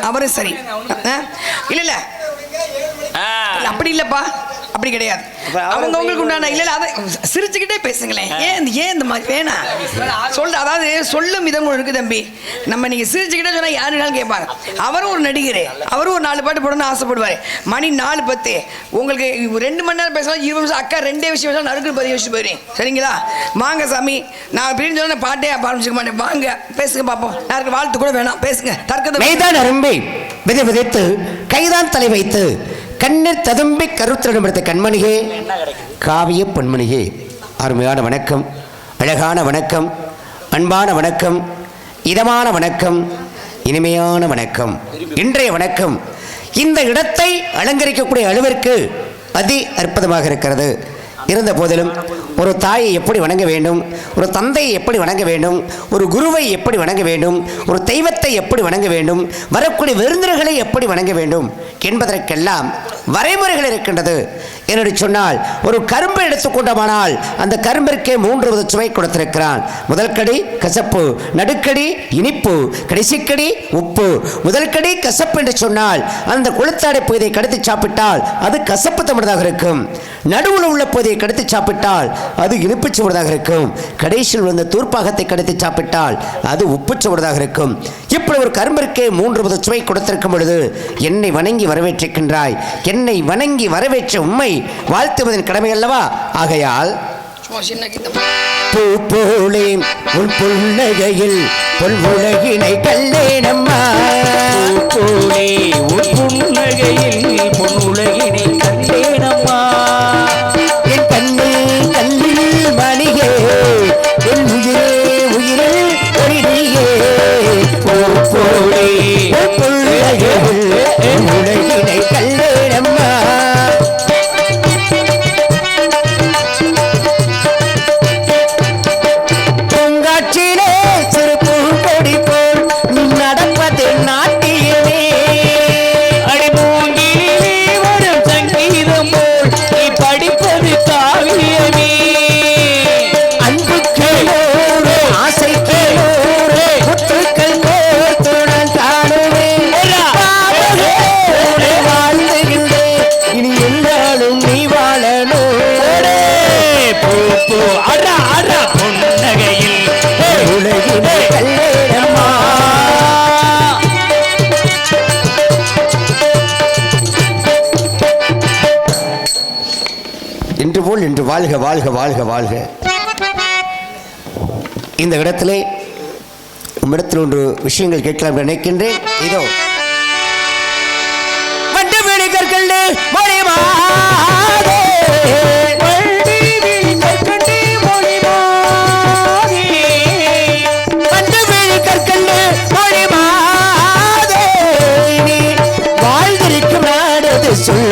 அவரும் சரி இல்ல இல்ல அப்படி இல்லப்பா, அப்படி கிடையாது. அவங்களுக்கு உண்டான இல்ல அதை சிரிச்சுக்கிட்டே பேசுங்களேன். ஏன் இந்த மாதிரி வேணாம் சொல்ற, அதாவது சொல்லும் விதம் இருக்கு தம்பி. நம்ம நீங்க சிரிச்சுக்கிட்டே சொன்னா யாருனாலும் கேட்பாங்க. அவரும் ஒரு நடிகர், அவரும் ஒரு 4 பாட்டு போடணும்னு ஆசைப்படுவாரு. மணி 4:10 உங்களுக்கு 2 மணி நேரம் பேசலாம், 20 நிமிஷம் அக்கா 2 விஷயம் பேசலாம், நறுக்கு 10 விஷயம் போயிடுறேன். சரிங்களா? வாங்க சாமி, நான் அப்படின்னு சொன்ன பாட்டே ஆரம்பிச்சுக்க மாட்டேன். வாங்க பேசுங்க பார்ப்போம். யாருக்கு வாழ்த்து கூட வேணாம், பேசுங்க. தர்க்கதான் அரும்பி விதை விதைத்து கைதான் தலை வைத்து கண்ணீர் ததும்பி கருத்திடம் எடுத்த கண்மணியே, காவிய பொன்மணியே, அருமையான வணக்கம், அழகான வணக்கம், அன்பான வணக்கம், இதமான வணக்கம், இனிமையான வணக்கம். இன்றைய வணக்கம் இந்த இடத்தை அலங்கரிக்கக்கூடிய அளவிற்கு அதி அற்புதமாக இருக்கிறது. இருந்த போதிலும் ஒரு தாயை எப்படி வணங்க வேண்டும், ஒரு தந்தையை எப்படி வணங்க வேண்டும், ஒரு குருவை எப்படி வணங்க வேண்டும், ஒரு தெய்வத்தை எப்படி வணங்க வேண்டும், வரக்கூடிய விருந்தினர்களை எப்படி வணங்க வேண்டும் என்பதற்கெல்லாம் வரைமுறைகள் இருக்கின்றது. என்று சொன்னால் ஒரு கரும்பை எடுத்துக்கொண்டோமானால் அந்த கரும்பிற்கே 3 வித சுவை கொடுத்திருக்கிறான். முதல் கடி கசப்பு, நடுக்கடி இனிப்பு, கடைசிக்கடி உப்பு. முதல் கடி கசப்பு என்று சொன்னால் அந்த கொளுத்தாடை பகுதியை கடித்து சாப்பிட்டால் அது கசப்பு தமிழதாக இருக்கும். நடுவில் உள்ள பகுதியை கடித்து சாப்பிட்டால் அது இனிப்பு சுவதாக இருக்கும். கடைசியில் வந்த தூர்ப்பாகத்தை கடித்து சாப்பிட்டால் அது உப்பு சுவதாக இருக்கும். இப்படி ஒரு கரும்பிற்கே 3 வித சுவை கொடுத்திருக்கும் பொழுது என்னை வணங்கி வரவேற்றிருக்கின்றாய். என்னை வணங்கி வரவேற்ற உண்மை வாழ்த்துவதன் கடமை அல்லவா? ஆகையால் பூ போலே உன் புன்னகையில் பொன்முலகினை கண்டேனம்மா, போலே உன் புன்னகையில் பொன்முலகினை கண்டேனம்மா, என் கண்ணில் கல்லில் மணியே, என் உயிரே உயிரில் ஒளியே, பூ போலே உன் புன்னகையில் பொன்முலகினை கண்டேனம்மா. இன்று போல் இன்று வாழ்க வாழ்க வாழ்க வாழ்க. இந்த இடத்திலே உம்மிடத்தில் 1 விஷயங்கள் கேட்கலாம் நினைக்கின்றேன். இதோ வண்டு விழிகர்கள் மொழிமாதே, வண்டு விழிகர்கள் மொழிமாதே, நீ வாழ்ந்திருக்கும் நாடது சொல்.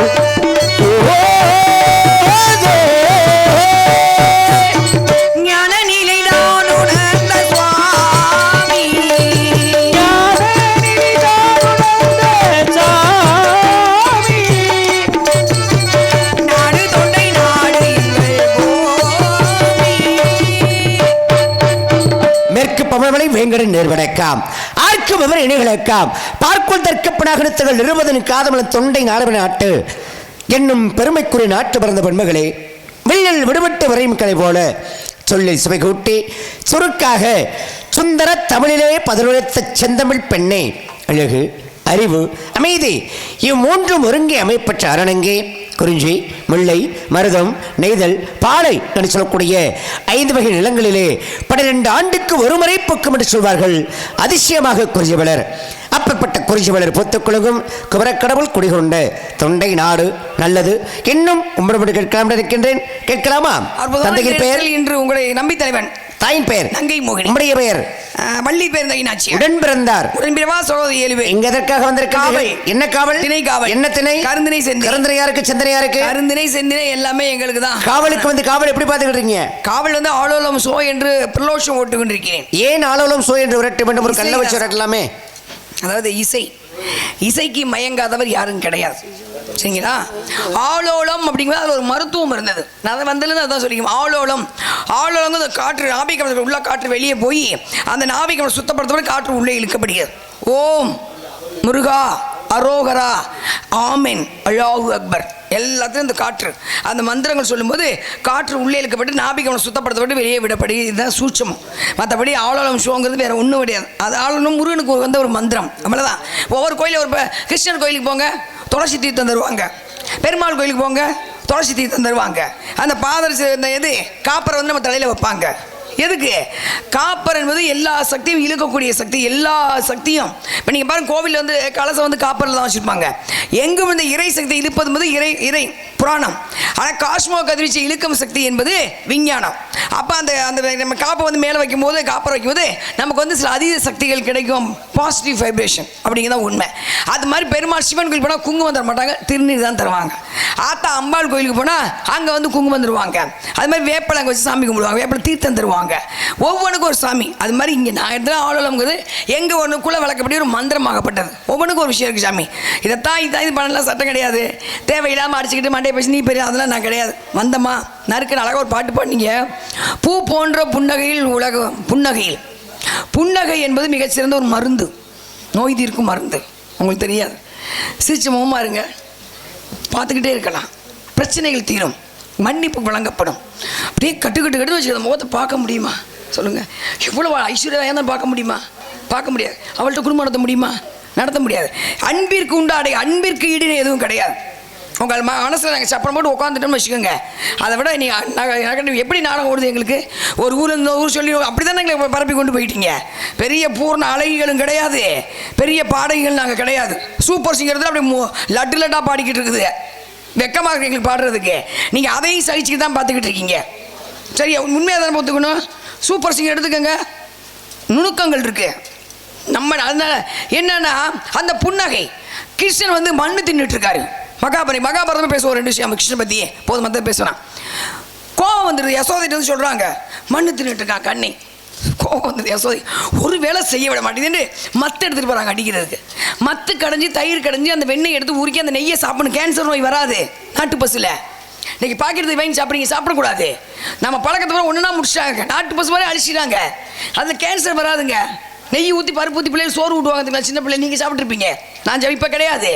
வேங்கடன் நேர்வடைக்காம் ஆர்க்கும் அவர் இணைகளுக்காம் பார்க்குள் தற்கப்பனாகத்தங்கள் 20 காதமல தொண்டை நாடுவன நாட்டு என்னும் பெருமைக்குரிய நாட்டு பிறந்த பெண்மகளே, வெள்ளில் விடுபட்டு வரையும் கலை போல சொல்லி சுவை கூட்டி சுருக்காக சுந்தர தமிழிலே 11 செந்தமிழ் பெண்ணே, அழகு அறிவு அமைதி இம்மூன்றும் ஒருங்கே அமைப்பற்ற அரணங்கே குறிஞ்சி முல்லை மருதம் நெய்தல் பாலை என்று சொல்லக்கூடிய 5 வகை நிலங்களிலே 12 ஆண்டுக்கு ஒரு முறை பூக்கும் என்று சொல்வார்கள். அதிசயமாக குறிஞ்சி வளர். அப்பப்பட்ட குறிஞ்சி வளர் பொத்துக்குழுங்கும் குமரக்கடவுள் குடிகொண்ட தொண்டை நாடு நல்லது. இன்னும் உங்களிடம் கேட்கலாம் இருக்கின்றேன், கேட்கலாமா? தந்தையின் பெயர்? இன்று உங்களை நம்பி தலைவன். தாயின் பெயர்? நங்கை மோகினி. உம்முடைய பெயர்? வள்ளி பேர் தகினாச்சி. உடன் பிறந்தார். உடன்பிறவா சகோதரி 7 இங்க எதற்காக வந்திருக்காங்க? என்ன காவல்? திணை காவல். என்ன திணை? கருந்திணை செந்தினை. கருந்திணை யாருக்கு? செந்தினை யாருக்கு? கருந்திணை செந்தினை எல்லாமே எங்களுக்கு தான். காவலுக்கு வந்து காவல் எப்படி பாத்துக்கிட்டீங்க? காவல் வந்து ஆலோலம் சோ என்று பிரலோஷம் ஓட்டு கொண்டிருக்கிறேன். ஏன் ஆலோலம் சோ என்று விரட்ட வேண்டும்? ஒரு கல்ல வச்சு விரட்டலாமே. அதாவது இசைக்கு மயங்காதவர் யாரும் கிடையாது. சரிங்களா? ஆலோலம் அப்படிங்கிறது அதில் ஒரு மருத்துவம் இருந்தது. நான் அதை வந்ததுலேருந்து அதான் சொல்லிக்கணும். ஆலோலம் அந்த காற்று நாபிகமலத்தில் உள்ள காற்று வெளியே போய் அந்த நாபிகமலை சுத்தப்படுத்த காற்று உள்ளே இழுக்கப்படுகிறது. ஓம் முருகா, அரோகரா, ஆமென், அல்லாஹு அக்பர், எல்லாத்தையும் இந்த காற்று அந்த மந்திரங்கள் சொல்லும்போது காற்று உள்ளே இழுக்கப்பட்டு நாபிகவனை சுத்தப்படுத்தப்பட்டு வெளியே விடப்படி. இதுதான் சூட்சமம். மற்றபடி ஆளோலம் ஷோங்கிறது வேறு ஒன்றும் கிடையாது. அது ஆளணும் முருகனுக்கு வந்த ஒரு மந்திரம், அவ்வளோதான். ஒவ்வொரு கோயிலும் ஒரு கிருஷ்ணன் கோயிலுக்கு போங்க, துளசி தீர்த்தம் தருவாங்க. பெருமாள் கோயிலுக்கு போங்க, துளசி தீர்த்தம் தருவாங்க. அந்த பாதர் இந்த எது காப்பரை வந்து நம்ம தலையில் வைப்பாங்க. எதுக்கு? காப்பர் என்பது எல்லா சக்தியும் இழுக்கக்கூடிய சக்தி. எல்லா சக்தியும் இப்போ நீங்கள் பாருங்க, கோவிலில் வந்து கலசம் வந்து காப்பரில் தான் வச்சுருப்பாங்க. எங்கும் இந்த இறை சக்தி இழுப்பது என்பது இறை புராணம். ஆனால் காஸ்மோ கதிர்வீச்சு இழுக்கும் சக்தி என்பது விஞ்ஞானம். அப்போ அந்த நம்ம காப்பை வந்து மேலே வைக்கும்போது, காப்பரை வைக்கும்போது நமக்கு வந்து சில அதீத சக்திகள் கிடைக்கும், பாசிட்டிவ் வைப்ரேஷன் அப்படிங்கிறதான் உண்மை. அது மாதிரி பெருமாள் சிவன் கோயில் போனால் குங்குமம் தர மாட்டாங்க, திருநீர் தான் தருவாங்க. ஆத்தா அம்பாள் கோயிலுக்கு போனால் அங்கே வந்து குங்குமம் தருவாங்க. அது மாதிரி வேப்பலை அங்கே வச்சு சாமி கும்பிடுவாங்க, வேப்பலை தீர்த்தம் தருவாங்க. ஒவ்வொன்றுக்கும் ஒரு சாமி. அது மாதிரி இங்கே நான் இடத்துல ஆளோலம்ங்கிறது எங்கே ஒன்றுக்குள்ளே வளர்க்கப்படி ஒரு மந்திரமாகப்பட்டது. ஒவ்வொன்றுக்கும் ஒரு விஷயம் இருக்குது சாமி. இதைத்தான் இது பண்ணலாம் சட்டம் கிடையாது. தேவையில்லாமல் அடிச்சுக்கிட்டு மண்டே பேசி நீ பெரிய அதெல்லாம் நான் கிடையாது. வந்தம்மா நறுக்குன்னு அழகாக ஒரு பாட்டு பாடினீங்க. பூ போன்ற புன்னகையில் உலகம் புன்னகையில். புன்னகை என்பது மிகச்சிறந்த ஒரு மருந்து, நோய் தீர்க்கும் மருந்து. உங்களுக்கு தெரியாது. சிரிச்ச முகமாக இருங்க, பார்த்துக்கிட்டே இருக்கலாம், பிரச்சனைகள் தீரும், மன்னிப்பு வழங்கப்படும். அப்படியே கட்டு வச்சு அந்த முகத்தை பார்க்க முடியுமா சொல்லுங்கள்? எவ்வளோ ஐஸ்வர்யா தான் பார்க்க முடியுமா? பார்க்க முடியாது. அவள்கிட்ட குடும்பம் நடத்த முடியுமா? நடத்த முடியாது. அன்பிற்கு உண்டாடை, அன்பிற்கு ஈடுன்னு எதுவும் கிடையாது. உங்கள் மனசில் நாங்கள் சப்பரம் போட்டு உட்காந்துட்டோம்னு வச்சுக்கோங்க. அதை விட நீங்கள் எப்படி நாடகம் ஓடுது எங்களுக்கு? ஒரு ஊர் இந்த ஊர் சொல்லி அப்படி தானே எங்களை பரப்பி கொண்டு போயிட்டீங்க. பெரிய பூர்ண அழகிகளும் கிடையாது, பெரிய பாடகிகள் நாங்கள் கிடையாது. சூப்பர் சிங்கர் அப்படி லட்டாக பாடிக்கிட்டு இருக்குது. வெக்கமாக இருக்கு எங்களுக்கு பாடுறதுக்கு. நீங்கள் அதையும் சகிச்சுக்கிட்டு தான் பார்த்துக்கிட்டு இருக்கீங்க. சரியா? உண்மையாக தானே பார்த்துக்கணும். சூப்பர் சிங்கர் எடுத்துக்கோங்க, நுணுக்கங்கள் இருக்கு. நம்ம அதனால என்னன்னா அந்த புன்னகை. கிருஷ்ணன் வந்து மண்ணு தின்னுட்டு இருக்காரு. மகாபாரதமே பேசுவோம் ரெண்டு விஷயம் கிருஷ்ணன் பற்றி போதும், மற்ற பேசுகிறான். கோபம் வந்துடுது. யசோதைட்டு வந்து சொல்கிறாங்க மண்ணு தின்னுட்டு இருக்கான் கண்ணி. கோபம் வந்தது. யசோதை ஒரு வேலை செய்ய விட மாட்டேங்குதுன்னு மத்து எடுத்துகிட்டு போகிறாங்க அடிக்கிறதுக்கு. மத்து கடைஞ்சி தயிர் கடைஞ்சி அந்த வெண்ணெய் எடுத்து உருக்கி அந்த நெய்யை சாப்பிடணும். கேன்சர் நோய் வராது நாட்டு பசுல. இன்றைக்கி பாக்கெட்டு வாங்கி சாப்பிட்றீங்க, சாப்பிடக்கூடாது. நம்ம பழக்கத்தை ஒன்றுனா முடிச்சிட்டாங்க. நாட்டு பசு மாதிரி அழிச்சிட்டாங்க. அதில் கேன்சர் வராதுங்க. நெய் ஊற்றி பருப்பு ஊற்றி பிள்ளைங்க சோறு ஊட்டுவாங்க. சின்ன பிள்ளை நீங்கள் சாப்பிட்ருப்பீங்க, நான் இப்போ கிடையாது.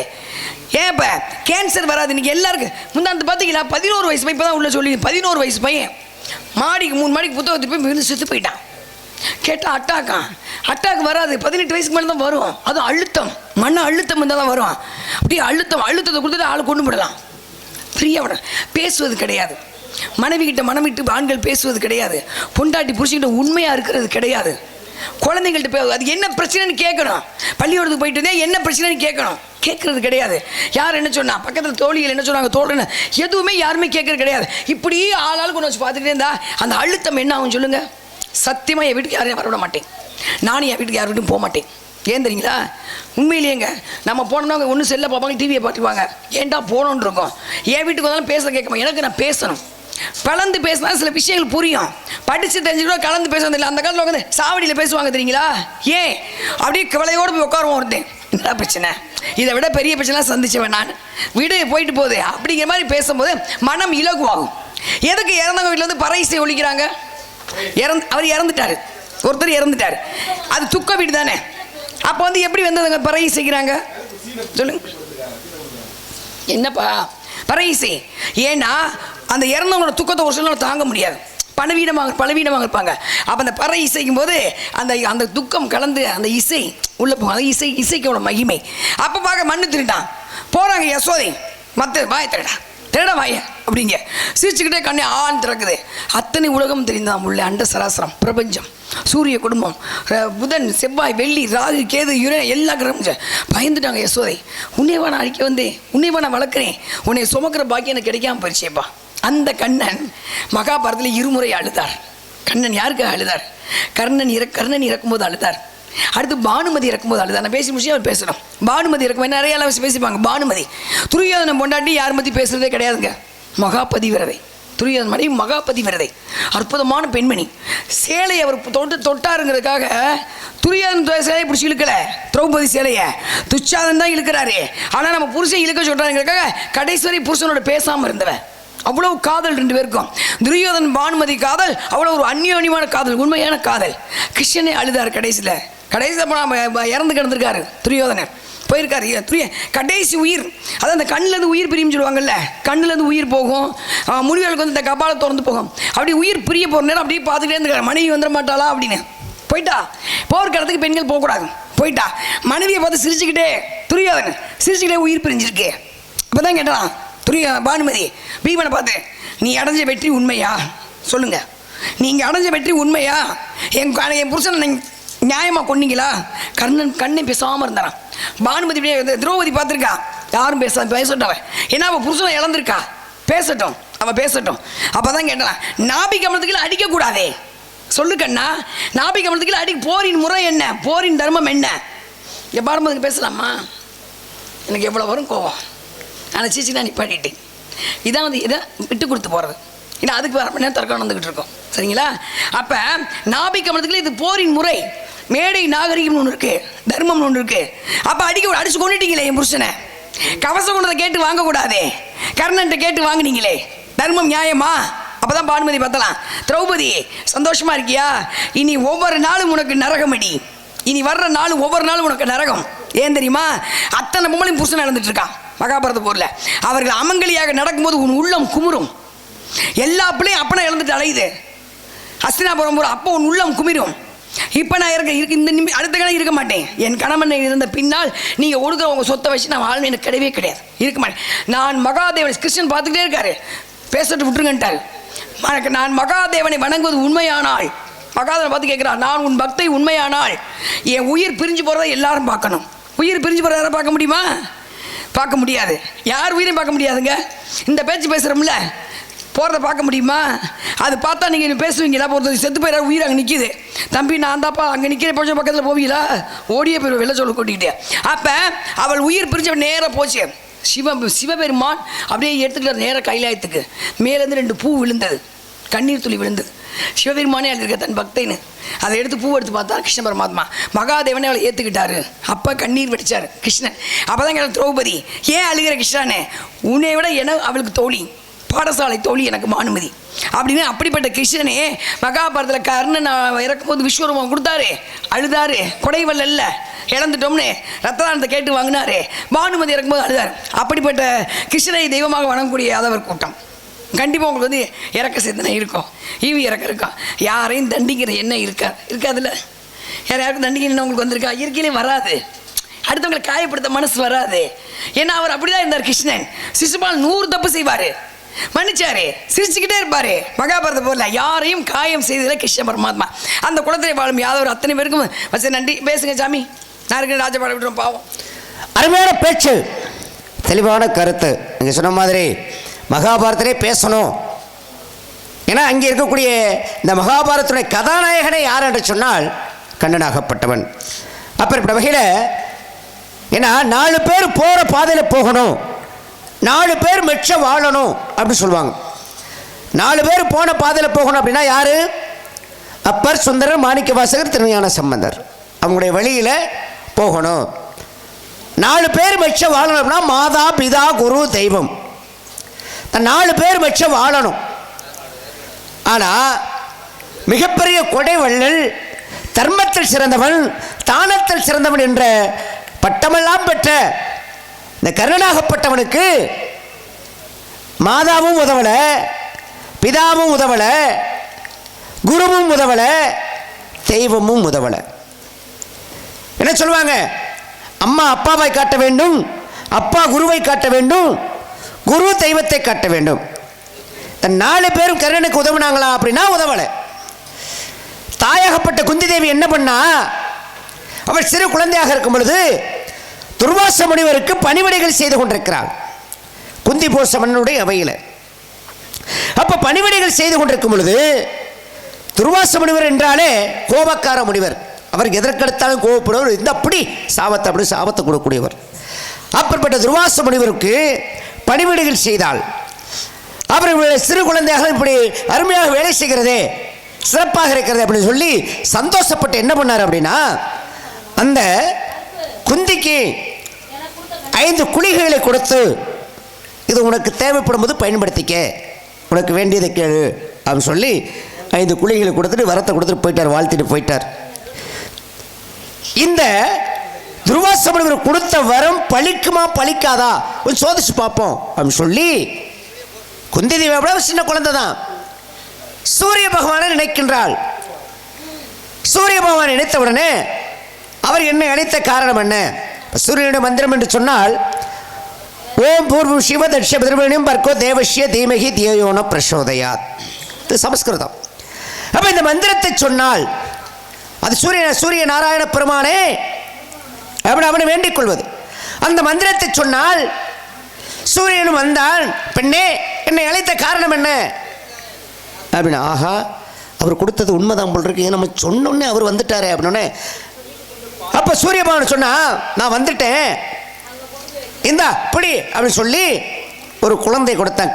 ஏன் இப்போ கேன்சர் வராது? இன்றைக்கி எல்லாருக்கும் முந்தாந்து பார்த்தீங்களா 11 வயசு பையன் இப்போ தான் உள்ள சொல்லி 11 வயசு பையன் மாடிக்கு 3 மாடிக்கு புத்தகத்துக்கு போய் விழுந்து செத்து போயிட்டான். கேட்டால் அட்டாக் வராது, 18 வயசுக்கு மேலே தான் வரும். அதுவும் அழுத்தம், மன அழுத்தம் இருந்தால் தான் வரும். அப்படியே அழுத்தத்தை கொடுத்துட்டு ஆளை கொண்டு விடலாம். ஃப்ரீயாக பேசுவது கிடையாது. மனைவி கிட்ட மனம் விட்டு ஆண்கள் பேசுவது கிடையாது. பொண்டாட்டி புருஷன்கிட்ட உண்மையாக இருக்கிறது கிடையாது. குழந்தைங்கள்ட்ட அது என்ன பிரச்சனைன்னு கேட்கணும். பள்ளிக்கூடத்துக்கு போயிட்டு இருந்தே என்ன பிரச்சனைன்னு கேட்கறது கிடையாது. யார் என்ன சொன்னா, பக்கத்தில் தோழிகள் என்ன சொன்னாங்க, தோழன்னு எதுவுமே யாருமே கேட்கறது கிடையாது. இப்படி ஆளாளுக்கு ஒன்று வச்சு பார்த்துக்கிட்டே இருந்தா அந்த அழுத்தம் என்ன ஆகும் சொல்லுங்க? சத்தியமாக என் வீட்டுக்கு யாரையும் வரவிட மாட்டேன். நானும் என் வீட்டுக்கு யார் வீட்டும் போக மாட்டேன். ஏன் தெரியுங்களா? உண்மையிலேங்க நம்ம போனோம்னா ஒன்று செல்ல பார்ப்பாங்க, டிவியை பார்த்துப்பாங்க. ஏன்டா போகணுன்னு இருக்கோம். என் வீட்டுக்கு வந்தாலும் பேச கேட்கமா, எனக்கு நான் பேசணும். கலந்து பேசினா சில விஷயங்கள் புரியும். படித்து தெரிஞ்சுக்கூட கலந்து பேசுறது இல்லை. அந்த காலத்தில் உட்காந்து சாவடியில் பேசுவாங்க தெரியுங்களா? ஏன் அப்படியே கவலையோடு போய் உட்காருவோம். ஒருத்தன் என்ன பிரச்சனை, இதை விட பெரிய பிரச்சனை சந்திச்சவன் நான், வீடு போயிட்டு போகுது அப்படிங்கிற மாதிரி பேசும்போது மனம் இலகுவாகும். எதுக்கு இறந்தவங்க வீட்டில் வந்து பறை இசை ஒழிக்கிறாங்க? அவர் இறந்துட்டார், ஒருத்தர் இறந்துட்டார், அது துக்க வீடு தானே. அப்போ வந்து எப்படி வந்து பறை இசைக்கிறாங்க சொல்லுங்க? என்னப்பா பறை இசை? ஏன்னா அந்த இறந்தவங்களோட துக்கத்தை ஒரு சில தாங்க முடியாது, பலவீனமாக இருப்பாங்க. அப்போ அந்த பறை இசைக்கும் போது அந்த துக்கம் கலந்து அந்த இசை உள்ளே போகும். அந்த இசைக்கோட மகிமை. அப்போ பார்க்க மண்ணு திருட்டான் போகிறாங்க. யசோதை மற்ற வாய திருடா வாய அப்படிங்க சிரிச்சுக்கிட்டே கண்ணே ஆண் திறக்குது. அத்தனை உலகம் தெரிந்தான் உள்ள அண்ட சராசரம் பிரபஞ்சம், சூரிய குடும்பம், புதன், செவ்வாய், வெள்ளி, ராகு, கேது, யுரேன் எல்லா கிரகம். பயந்துட்டாங்க யசோதை. உன்னைவா நான் அடிக்க வந்தேன், உன்னைவா நான் வளர்க்குறேன், உன்னை சுமக்கிற பாக்கியம் எனக்கு கிடைக்காம போயிடுச்சேப்பா. அந்த கண்ணன் மகாபாரதத்தில் இருமுறை அழுதார். கண்ணன் யாருக்காக அழுதார்? கர்ணன் இறக்கும்போது அழுதார். அடுத்து பானுமதி இறக்கும்போது அழுதார். நான் பேசி முடிச்சு அவர் பேசணும். பானுமதி இறக்கும் நிறைய பேசிப்பாங்க. பானுமதி துரியோதனை பொண்டாட்டி யார் பற்றி பேசுறதே கிடையாதுங்க. மகாபதி விரதை, துரியோதன மனைவி மகாபதி விரதை, அற்புதமான பெண்மணி. சேலை அவர் தொட்டாருங்கிறதுக்காக துரியோதன சேலையை பிடிச்சி இழுக்கல, திரௌபதி சேலையை துச்சாதன் தான் இழுக்கிறாரு. ஆனால் நம்ம புருஷன் இழுக்க சொல்றாருங்கிறதுக்காக கடைசி வரை புருஷனோட பேசாமல் இருந்தவன். அவ்வளவு காதல் ரெண்டு பேருக்கும். துரியோதன் பானுமதி காதல் அவ்வளோ ஒரு அந்யோன்யமான காதல், உண்மையான காதல். கிருஷ்ணனே அழுதார் கடைசியில் இறந்து கிடந்திருக்காரு துரியோதனன். போயிருக்காரு. கடைசி உயிர், அதான் அந்த கண்ணிலேருந்து உயிர் பிரியும் சொல்லுவாங்கல்ல, கண்ணிலேருந்து உயிர் போகும், முடிவுகளுக்கு வந்து இந்த கபாலை திறந்து போகும். அப்படி உயிர் பிரிய போகிற நேரம் அப்படியே பார்த்துக்கிட்டே இருந்துக்காரு, மனைவி வந்துட மாட்டாளா அப்படின்னு. போயிட்டா, போர்க்களத்துக்கு பெண்கள் போகக்கூடாது. போயிட்டா, மனைவியை பார்த்து சிரிச்சுக்கிட்டே, துரியோதன் சிரிச்சுக்கிட்டே உயிர் பிரிஞ்சிருக்கு. அப்போ தான் கேட்டான் பானுமதி பீமனை பார்த்து, நீ அடைஞ்ச வெற்றி உண்மையா சொல்லுங்க, நீங்கள் அடைஞ்ச வெற்றி உண்மையா? என் புருஷனை நியாயமாக கொன்னீங்களா? கண்ணை பேசாமல் இருந்தாரான். பானுமதி திரௌபதி பார்த்துருக்கா, யாரும் பேசட்டவன், ஏன்னா அவள் புருஷனை இழந்திருக்கா, பேசட்டும், அவள் பேசட்டும். அப்போ தான் கேட்டான், நாபி கமலத்துக்குள்ள அடிக்கக்கூடாதே சொல்லு கண்ணா, நாபி கமலத்துக்குள்ள அடி, போரின் முறை என்ன, போரின் தர்மம் என்ன? இங்கே பானுமதிக்கு பேசலாமா? எனக்கு எவ்வளோ வரும் கோவம், ஆனால் சீச்சி நான் நிப்பாட்டிட்டு இதான் வந்து இதை விட்டு கொடுத்து போகிறது. ஏன்னா அதுக்கு வர மணி நேரம் தர்க்கம் வந்துக்கிட்டு இருக்கோம், சரிங்களா? அப்போ நாபி கமலத்துக்குள்ள இது போரின் முறை, மேடை நாகரிகம்னு ஒன்று இருக்குது, தர்மம்னு ஒன்று இருக்குது. அப்போ அடிச்சு கொண்டுட்டீங்களே என் புருஷனை, கவசம் கொண்டதை கேட்டு வாங்கக்கூடாதே, கர்ணன்ட்ட கேட்டு வாங்கினீங்களே, தர்மம் நியாயமா? அப்போ தான் பானுமதி பார்த்தலாம், திரௌபதி சந்தோஷமா இருக்கியா? இனி ஒவ்வொரு நாளும் உனக்கு நரகமடி, இனி வர்ற நாள் ஒவ்வொரு நாளும் உனக்கு நரகம். ஏன் தெரியுமா? அத்தனை பொம்பளையும் புருஷன் நடந்துட்டு இருக்கான் மகாபாரத போரில். அவர்கள் அமங்கலியாக நடக்கும்போது உன் உள்ளம் குமுறும். எல்லா பிள்ளையும் அப்பனை இழந்துட்டு அலையுது. ஹஸ்தினாபுரம் போகிற அப்போ உன் உள்ளம் குமிரும். இப்போ நான் இந்த அடுத்த கணக்கு இருக்க மாட்டேன். என் கணவன் இருந்த பின்னால் நீங்கள் ஒடுக்கிற உங்கள் சொத்தை வச்சு நான் வாழ்ந்து எனக்கு கிடையவே கிடையாது, இருக்க மாட்டேன். நான் மகாதேவன், கிருஷ்ணன் பார்த்துக்கிட்டே இருக்காரு, பேசிட்டு விட்டுருங்கன்ட்டார். நான் மகாதேவனை வணங்குவது உண்மையானால், மகாதேவனை பார்த்து கேட்குறான், நான் உன் பக்தை உண்மையானால் என் உயிர் பிரிஞ்சு போகிறத எல்லாரும் பார்க்கணும். உயிர் பிரிஞ்சு போகிறத யாரும் பார்க்க முடியுமா? பார்க்க முடியாது. யார் உயிரையும் பார்க்க முடியாதுங்க. இந்த பேச்சு பேசுகிறோம்ல, போகிறத பார்க்க முடியுமா? அது பார்த்தா நீங்கள் பேசுவீங்களா? போகிறது செத்து போயிடா, உயிர் அங்கே நிற்கிது, தம்பி நான் தாப்பா அங்கே நிற்கிற போச்சு, பக்கத்தில் போவீங்களா? ஓடியே போய் வெள்ள சொல்ல கூட்டிக்கிட்டே. அப்போ அவள் உயிர் பிரிஞ்ச நேராக போச்சு. சிவபெருமான் அப்படியே எடுத்துக்கிட்டார் நேராக கைலாயத்துக்கு. மேலேருந்து 2 பூ விழுந்தது, கண்ணீர் துளி விழுந்தது. சிவபெருமானே அழுதுருக்க தன் பக்தைன்னு அதை எடுத்து பூ எடுத்து பார்த்தா கிருஷ்ண பரமாத்மா. மகாதேவனே அவளை ஏற்றுக்கிட்டாரு. அப்போ கண்ணீர் வடிச்சார் கிருஷ்ணன். அப்போ தான் கேட்ட திரௌபதி, ஏன் அழுகிற கிருஷ்ணனே? உன்னை விட என அவளுக்கு தோழி, பாடசாலை தோழி எனக்கு பானுமதி அப்படின்னு. அப்படிப்பட்ட கிருஷ்ணனே மகாபாரதத்தில் கர்ணன் இறக்கும்போது விஸ்வரூபம் கொடுத்தாரு, அழுதாரு, கொடைவல்ல இழந்துட்டோம்னு ரத்ததானத்தை கேட்டு வாங்கினாரு. பானுமதி இறக்கும்போது அழுதார். அப்படிப்பட்ட கிருஷ்ணனை தெய்வமாக வணங்கக்கூடிய யாதவர் கூட்டம் கண்டிப்பாக உங்களுக்கு வந்து இறக்க சிந்தனை இருக்கும், ஈவி இறக்க இருக்கும். யாரையும் தண்டிக்கிற எண்ணம் இருக்காதுல்ல. யாருக்கும் தண்டிக்கணும் உங்களுக்கு வந்திருக்கா? இயற்கையிலே வராது. அடுத்தவங்களை காயப்படுத்த மனசு வராது. ஏன்னா அவர் அப்படிதான் இருந்தார் கிருஷ்ணன். சிசுபால் 100 தப்பு செய்வார், மன்னிச்சாரு, சிரிச்சுக்கிட்டே இருப்பாரு. மகாபாரத போரில் யாரையும் காயம் செய்ததில்லை கிருஷ்ண பரமாத்மா. அந்த குளத்திலே வாழும் யாதவர் அத்தனை பேருக்கும் வச்சு நன்றி. பேசுங்க சாமி, நான் இருக்கிற ராஜபாட விட்டுரும் பாவம். அருமையான பேச்சு, தெளிவான கருத்து. நீங்கள் சொன்ன மாதிரி மகாபாரதத்திலே பேசணும். ஏன்னா அங்கே இருக்கக்கூடிய இந்த மகாபாரதத்துடைய கதாநாயகனை யார் என்று சொன்னால் கண்ணனாகப்பட்டவன். அப்படிப்பட்ட வகையில் ஏன்னா 4 பேர் போகிற பாதையில் போகணும், 4 பேர் மெச்ச வாழணும் அப்படின்னு சொல்லுவாங்க. 4 பேர் போன பாதையில் போகணும் அப்படின்னா யார்? அப்பர், சுந்தரர், மாணிக்க வாசகர், திருஞான சம்பந்தர். அவங்களுடைய வழியில் போகணும். 4 பேர் மெச்ச வாழணும் அப்படின்னா மாதா, பிதா, குரு, தெய்வம், 4 பேர் மெச்ச வாழணும். ஆனால் மிகப்பெரிய கொடைவள்ளல், தர்மத்தில் சிறந்தவன், தானத்தில் சிறந்தவன் என்ற பட்டமெல்லாம் பெற்ற இந்த கர்ணனாகப்பட்டவனுக்கு மாதாவும் உதவல, பிதாவும் உதவல, குருவும் உதவல, தெய்வமும் உதவல. என்ன சொல்லுவாங்க? அம்மா அப்பாவை காட்ட வேண்டும், அப்பா குருவை காட்ட வேண்டும், குரு தெய்வத்தை காட்ட வேண்டும். 4 பேரும் கர்ணனுக்கு உதவுனாங்களா அப்படின்னா உதவல. தாயாகப்பட்ட குந்தி தேவி என்ன பண்ணா? அவள் சிறு குழந்தையாக இருக்கும் பொழுது துர்வாச முனிவருக்கு பணிவிடைகள் செய்து கொண்டிருக்கிறாள். குந்தி போச மன்னனுடைய அவையில். அப்ப பணிவிடைகள் செய்து கொண்டிருக்கும் பொழுது துர்வாச முனிவர் என்றாலே கோபக்கார முனிவர். அவர் எதற்கெடுத்தாலும் கோபப்படுவர். இந்த அப்படி சாபத்தை அப்படி சாபத்தை கொடுக்கக்கூடியவர். அப்படிப்பட்ட துர்வாச முனிவருக்கு பணிவிடைகள் செய்தாள். அவர் சிறு குழந்தையாக இப்படி அருமையாக வேலை செய்கிறதே, சிறப்பாக இருக்கிறது அப்படின்னு சொல்லி சந்தோஷப்பட்டு என்ன பண்ணார் அப்படின்னா, அந்த குந்திக்கு 5 குளிகைகளை கொடுத்து, இது உனக்கு தேவைப்படும் போது பயன்படுத்திக்க, உனக்கு வேண்டியதை கேளு அப்படின்னு சொல்லி 5 குளிகைகளை கொடுத்துட்டு வரத்தை கொடுத்துட்டு போயிட்டார், வாழ்த்திட்டு போயிட்டார். இந்த துர்வாச முனிவர் கொடுத்த வரம் பலிக்குமா பலிக்காதா கொஞ்சம் சோதிச்சு பார்ப்போம் அப்படின்னு சொல்லி குந்தி தேவி எவ்வளவு சின்ன குழந்தை தான் சூரிய பகவானை நினைக்கின்றாள். சூரிய பகவான் நினைத்த உடனே அவர் என்னை அழைத்த காரணம் என்ன? சூரியனுடைய மந்திரம் என்று சொன்னால் ஓம் பூர்வம் சிவ தட்ச பிதர்வணியம் பர்கோ தேவஷ்ய தீமகி தியோயோன பிரசோதயாத். இது சமஸ்கிருதம். அப்ப இந்த மந்திரத்தை சொன்னால் அது சூரிய நாராயண பெருமானே அப்படி அவனை வேண்டிக் கொள்வது. அந்த மந்திரத்தை சொன்னால் சூரியனும் வந்தான். பெண்ணே என்னை அழைத்த காரணம் என்ன அப்படின்னா, ஆஹா அவர் கொடுத்தது உண்மைதான் போல் இருக்கு, நம்ம சொன்னோன்னே அவர் வந்துட்டாரே அப்படின்னே. அப்ப சூரிய பகவான் சொன்னா நான் வந்துட்டேன் இந்தா பிடி அப்படின்னு சொல்லி ஒரு குழந்தை கொடுத்தான்.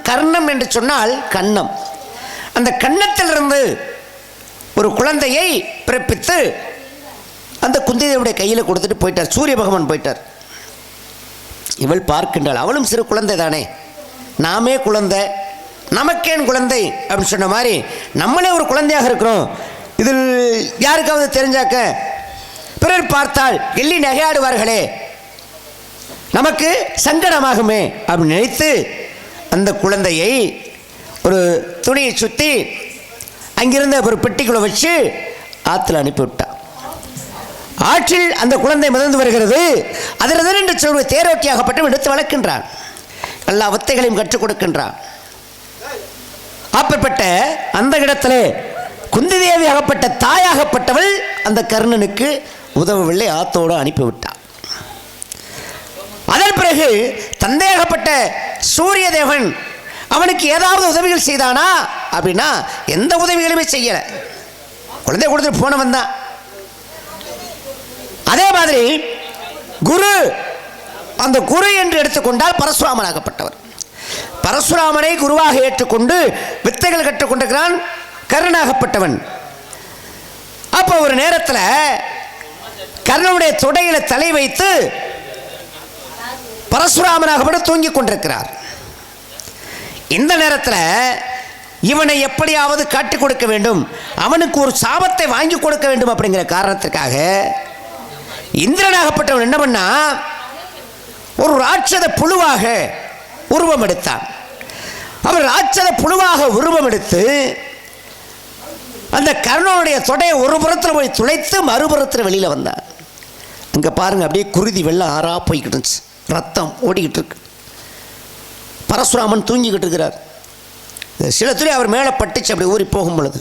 கர்ணம் என்று சொன்னால் கன்னம். அந்த கன்னத்திலிருந்து ஒரு குழந்தையை பிறப்பித்து அந்த குந்திதேவியுடைய கையில் கொடுத்துட்டு போயிட்டார். சூரிய பகவான் போயிட்டார். இவள் பார்க்கின்றாள், அவளும் சிறு குழந்தை தானே, நாமே குழந்தை நமக்கேன் குழந்தை அப்படின்னு சொன்ன மாதிரி நம்மளே ஒரு குழந்தையாக இருக்கிறோம். இதில் யாருக்காவது தெரிஞ்சாக்க பிறர் பார்த்தால் எள்ளி நகையாடுவார்களே, நமக்கு சங்கடமாகுமே அப்படின்னு நினைத்து அந்த குழந்தையை ஒரு துணியை சுற்றி அங்கிருந்த ஒரு பெட்டிக்குள்ள வச்சு ஆற்றுல அனுப்பிவிட்டார். ஆற்றில் அந்த குழந்தை மிதந்து வருகிறது. அதில் என்று சொல்வது தேரோட்டியாகப்பட்டு எடுத்து வளர்க்கின்றான். எல்லா வித்தைகளையும் கற்றுக் கொடுக்கின்றான். அப்பற்பட்ட அந்த இடத்துல குந்தி தேவி ஆகப்பட்ட தாயாகப்பட்டவள் அந்த கர்ணனுக்கு உதவவில்லை, ஆத்தோடு அனுப்பிவிட்டார். அதன் பிறகு தந்தையாகப்பட்ட சூரிய தேவன் அவனுக்கு ஏதாவது உதவிகள் செய்தானா அப்படின்னா எந்த உதவிகளுமே செய்யல. குழந்தை கொடுத்துட்டு போனவன் தான். அதே மாதிரி குரு, அந்த குரு என்று எடுத்துக்கொண்டால் பரசுராமனாகப்பட்டவர். பரசுராமனை குருவாக ஏற்றுக்கொண்டு வித்தைகள் கற்றுக்கொண்டிருக்கிறான் கர்ணனாகப்பட்டவன். அப்போ ஒரு நேரத்தில் கர்ணனுடைய தொடையில தலை வைத்து பரசுராமனாகப்பட்டு தூங்கிக் கொண்டிருக்கிறார். இந்த நேரத்தில் இவனை எப்படியாவது காட்டிக் கொடுக்க வேண்டும், அவனுக்கு ஒரு சாபத்தை வாங்கி கொடுக்க வேண்டும் அப்படிங்கிற காரணத்திற்காக இந்திரனாகப்பட்டவன் என்ன பண்ணா, ஒரு ராட்சத புழுவாக உருவம் எடுத்தான். அவர் ராட்சத புழுவாக உருவம் எடுத்து அந்த கர்ணனுடைய தொடையை ஒரு புறத்தில் போய் துளைத்து மறுபுறத்தில் வெளியில் வந்தார். அங்கே பாருங்க, அப்படியே குருதி வெள்ளம் ஆறா போய்கிட்டு இருந்துச்சு, ரத்தம் ஓடிக்கிட்டு இருக்கு. பரசுராமன் தூங்கிக்கிட்டு இருக்கிறார். சில துளி அவர் மேலே பட்டுச்சு. அப்படி ஊறி போகும் பொழுது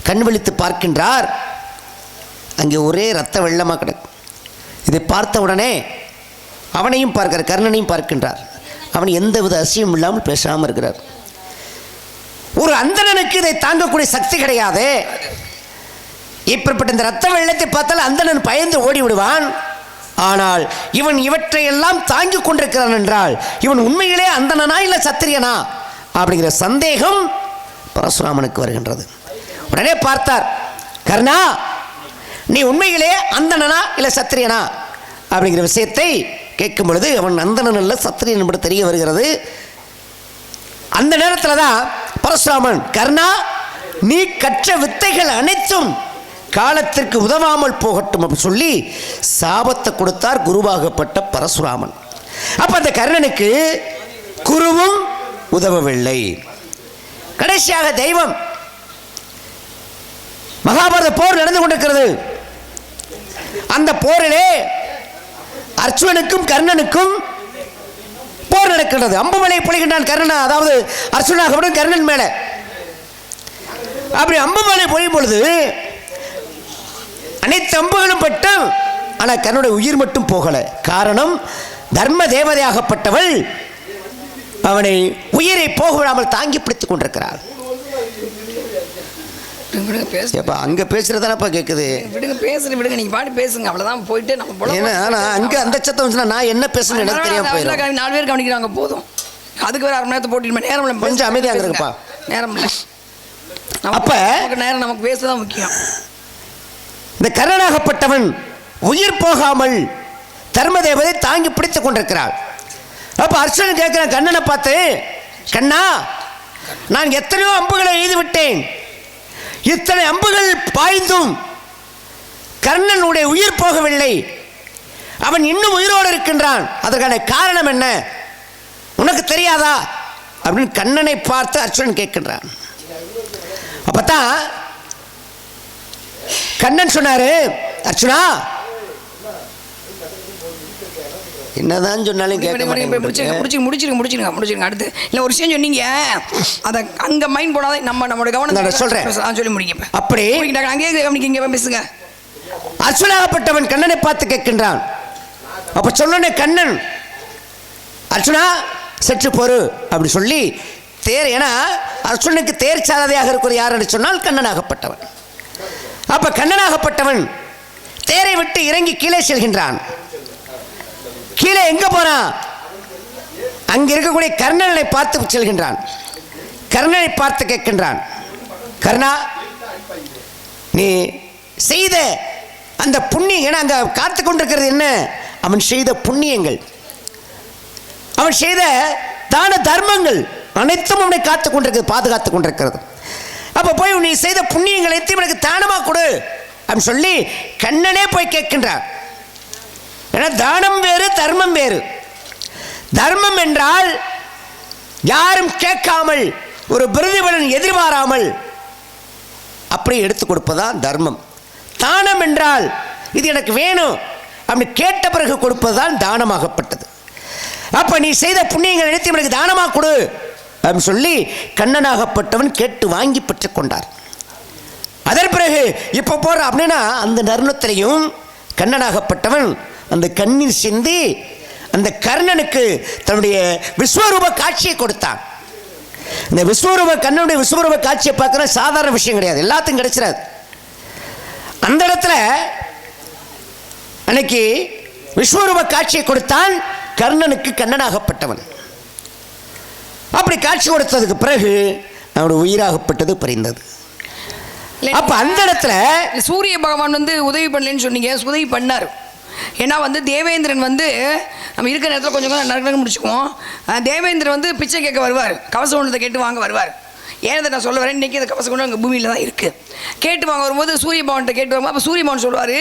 கண் விழித்து பார்க்கின்றார், அங்கே ஒரே ரத்த வெள்ளமாக கிடக்கு. இதை பார்த்த உடனே அவனையும் பார்க்கிறார், கர்ணனையும் பார்க்கின்றார். அவன் எந்தவித அசியம் இல்லாமல் பேசாமல் இருக்கிறார். ஒரு அந்தணனுக்கு இதை தாங்கக்கூடிய சக்தி கிடையாது. இப்படிப்பட்ட இந்த ரத்த வெள்ளத்தை பார்த்தால் அந்தணன் பயந்து ஓடி விடுவான். ஆனால் இவன் இவற்றை எல்லாம் தாங்கிக் கொண்டிருக்கிறான் என்றால் இவன் உண்மையிலே அந்தணனா இல்லை சத்திரியனா அப்படிங்கிற சந்தேகம் பரசுராமனுக்கு வருகின்றது. உடனே பார்த்தார், கர்ணா நீ உண்மையிலே அந்தணனா இல்லை சத்திரியனா அப்படிங்கிற விஷயத்தை கேட்கும் பொழுது அவன் அந்தணன் அல்ல சத்திரியன் என்பது தெரிய வருகிறது. அந்த நேரத்தில் தான் பரசுராமன், கர்ணா நீ கற்ற வித்தைகள் அனைத்தும் காலத்திற்கு உதவாமல் போகட்டும் அப்படின்னு சொல்லி சாபத்தை கொடுத்தார் குருவாகப்பட்ட பரசுராமன். அப்ப அந்த கர்ணனுக்கு குருவும் உதவவில்லை. கடைசியாக தெய்வம். மகாபாரத போர் நடந்து கொண்டிருக்கிறது. அந்த போரிலே அர்ஜுனனுக்கும் கர்ணனுக்கும் போர் நடக்கிறது. அம்புமலை பொழிகின்றான் கர்ணன், அதாவது அர்ஜுனாகப்படும் கர்ணன் மேல. அப்படி அம்புமலை பொழியும் பொழுது அனைத்து அம்புகளும் பட்டும், ஆனால் கர்ணனுடைய உயிர் மட்டும் போகல. காரணம், தர்ம தேவதையாகப்பட்டவள் அவனை உயிரை போக விடாமல் தாங்கி பிடித்துக் கொண்டிருக்கிறாள். அங்க பேசுறதானப்பா கேக்குது. விடுங்க, பேசுங்க, விடுங்க, நீங்க பாட்டு பேசுங்க, அவ்வளவுதான். போயிட்டு நம்ம போலாம். அங்க அந்த சத்தம் வந்துச்சுன்னா நான் என்ன பேசணும் எனக்கு தெரியாம போயிடும். 4 பேர் கவனிக்கிறாங்க போதும். அதுக்கு வேற 1/2 மணி நேரத்தை போட்டு நேரம் கொஞ்சம் அமைதியாக இருப்பா. நேரம் இல்லை. அப்ப நேரம் நமக்கு பேசதான் முக்கியம். இந்த கர்ணனாகப்பட்டவன் உயிர் போகாமல் தர்மதேவதை தாங்கி பிடித்துக் கொண்டிருக்கிறாள். அப்ப அர்ஜுனன் கேட்கிறான் கண்ணனை பார்த்து, கண்ணா நான் எத்தனையோ அம்புகளை எய்து விட்டேன், இத்தனை அம்புகள் பாய்ந்தும் கர்ணனுடைய உயிர் போகவில்லை, அவன் இன்னும் உயிரோடு இருக்கின்றான். அதற்கான காரணம் என்ன, உனக்கு தெரியாதா அப்படின்னு கண்ணனை பார்த்து அர்ஜுனன் கேட்கின்றான். அப்பதான் கண்ணன் சொன்னாரு, அர்ஜுனா என்னதான் சொன்னாலும் முடிச்சிருங்க. அடுத்து இல்ல ஒரு விஷயம் சொன்னீங்க, அதை அங்க மைண்ட் போடாத நம்மளோட கவனம் சொல்றேன் சொல்லி முடிக்க. அப்படி அங்கேயே கவனிக்க பேசுங்க. அர்ஜுனாகப்பட்டவன் கண்ணனை பார்த்து கேட்கின்றான். அப்ப சொன்னே கண்ணன், அர்ஜுனா சற்று பொறு அப்படி சொல்லி தேர், ஏன்னா அர்ஜுனுக்கு தேர் சாரதியாக இருக்கிற யார் என்று சொன்னால் கண்ணனாகப்பட்டவன். அப்ப கண்ணனாகப்பட்டவன் தேரை விட்டு இறங்கி கீழே செல்கின்றான். கீழே எங்க போறான், அங்க இருக்கக்கூடிய கர்ணனை பார்த்து செல்கின்றான். கர்ணனை பார்த்து கேட்கின்றான், கர்ணா நீ செய்த அந்த புண்ணியம், ஏன்னா அங்க காத்து கொண்டிருக்கிறது என்ன, அவன் செய்த புண்ணியங்கள், அவன் செய்த தான தர்மங்கள் அனைத்தும் அவனை காத்து கொண்டிருக்கிறது, பாதுகாத்து கொண்டிருக்கிறது. அப்ப போய் நீ செய்த புண்ணியங்கள் அனைத்தையும் எனக்கு தானமா கொடு அப்படின்னு சொல்லி கண்ணனே போய் கேட்கின்றார். ஏன்னா தானம் வேறு தர்மம் வேறு. தர்மம் என்றால் யாரும் கேட்காமல் ஒரு பிரதிபலன் எதிர்பாராமல் அப்படி எடுத்து கொடுப்பதுதான் தர்மம். தானம் என்றால் இது எனக்கு வேணும் அப்படி கேட்ட பிறகு கொடுப்பதுதான் தானமாகப்பட்டது. அப்ப நீ செய்த புண்ணியங்கள் அனைத்தையும் எனக்கு தானமா கொடு அப்படின்னு சொல்லி கண்ணனாகப்பட்டவன் கேட்டு வாங்கி பெற்றுக் கொண்டார். அதன் பிறகு இப்ப போற அப்படின்னா அந்த தருணத்திலையும் கண்ணனாகப்பட்டவன் அந்த கண்ணீர் சிந்தி அந்த கர்ணனுக்கு தன்னுடைய விஸ்வரூப காட்சியை கொடுத்தான். இந்த விஸ்வரூப கண்ணனுடைய விஸ்வரூப காட்சியை பார்க்கிற சாதாரண விஷயம் கிடையாது, எல்லாத்துக்கும் கிடைச்சிடாது. அந்த இடத்துல அன்னைக்கு விஸ்வரூப காட்சியை கொடுத்தான் கர்ணனுக்கு கண்ணனாகப்பட்டவன். அப்படி காட்சி கொடுத்ததுக்கு பிறகு அவனுடைய உயிராகப்பட்டது பறிந்தது. அப்ப அந்த இடத்துல சூரிய பகவான் வந்து உதவி பண்ணலன்னு சொன்னீங்க, உதவி பண்ணார். ஏன்னா வந்து தேவேந்திரன் வந்து நம்ம இருக்கிற நேரத்தில் கொஞ்சம் நடக்க முடிச்சுக்குவோம். தேவேந்திரன் வந்து பிச்சை கேட்க வருவார், கவச குண்டத்தை கேட்டு வாங்க வருவார். ஏன் நான் சொல்ல வரேன், இன்றைக்கி அந்த கவச குண்டம் அங்கே பூமியில் தான் இருக்குது. கேட்டு வாங்க வரும்போது சூரிய பவன்கிட்ட கேட்டு வரும்போது அப்போ சூரிய பவன் சொல்லுவார்,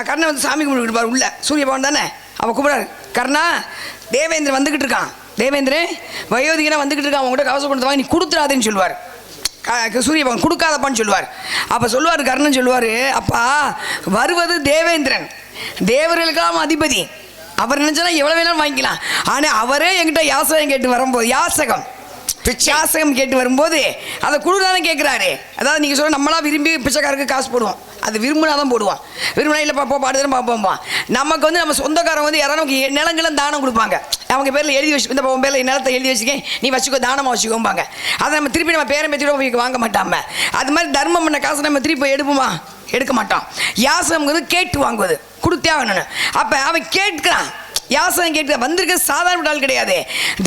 கர்ணன் வந்து சாமி கும்பிட்டுருப்பார் உள்ள. சூரிய பவன் தானே அவன் கூப்பிடாரு, கர்ணா தேவேந்திரன் வந்துக்கிட்டு இருக்கான், தேவேந்திரன் வயோதிகனா வந்துக்கிட்டு இருக்கான், அவங்ககிட்ட கவச குண்டத்தை வாங்கி நீ கொடுத்துடாதுன்னு சொல்லுவார். சூரிய பவன் கொடுக்காதப்பான்னு சொல்லுவார். அப்போ சொல்லுவார் கர்ணன் சொல்லுவார், அப்பா வருவது தேவேந்திரன், தேவர்களுக்கெல்லாம் அதிபதி, அவர் நினைச்சா எவ்வளவு வேணாலும் வாங்கிக்கலாம். ஆனால் அவரே என்கிட்ட யாசகம் கேட்டு வரும்போது, யாசகம் கேட்டு வரும்போது அதை குழுதானே கேட்குறாரு. அதாவது நீங்கள் சொல்ல நம்மளாம் விரும்பி பிச்சைக்காரருக்கு காசு போடுவோம், அது விரும்பினா தான் போடுவான், விரும்பினா இல்லை பாப்பா பாடுதானே பார்ப்போம்பா. நமக்கு வந்து நம்ம சொந்தக்காரன் வந்து யாராவது நமக்கு நிலங்களும் தானம் கொடுப்பாங்க, அவங்க பேரில் எழுதி வச்சு, இந்த உன் பேரில் நிலத்தை எழுதி வச்சுக்கேன் நீ வச்சுக்கோ தானமாக வச்சுக்கோம்பாங்க. அதை நம்ம திருப்பி நம்ம பேரை மெத்தியோட போய் வாங்க மாட்டாம. அது மாதிரி தர்மம் பண்ண காசு நம்ம திருப்பி எடுப்போமா, எடுக்க மாட்டோம். யாசகம் கேட்டு வாங்குவது, கொடுத்தே ஆகணும்னு. அப்போ அவன் கேட்கிறான், யாசகம் கேட்டு வந்திருக்க சாதாரண ஆள் கிடையாது.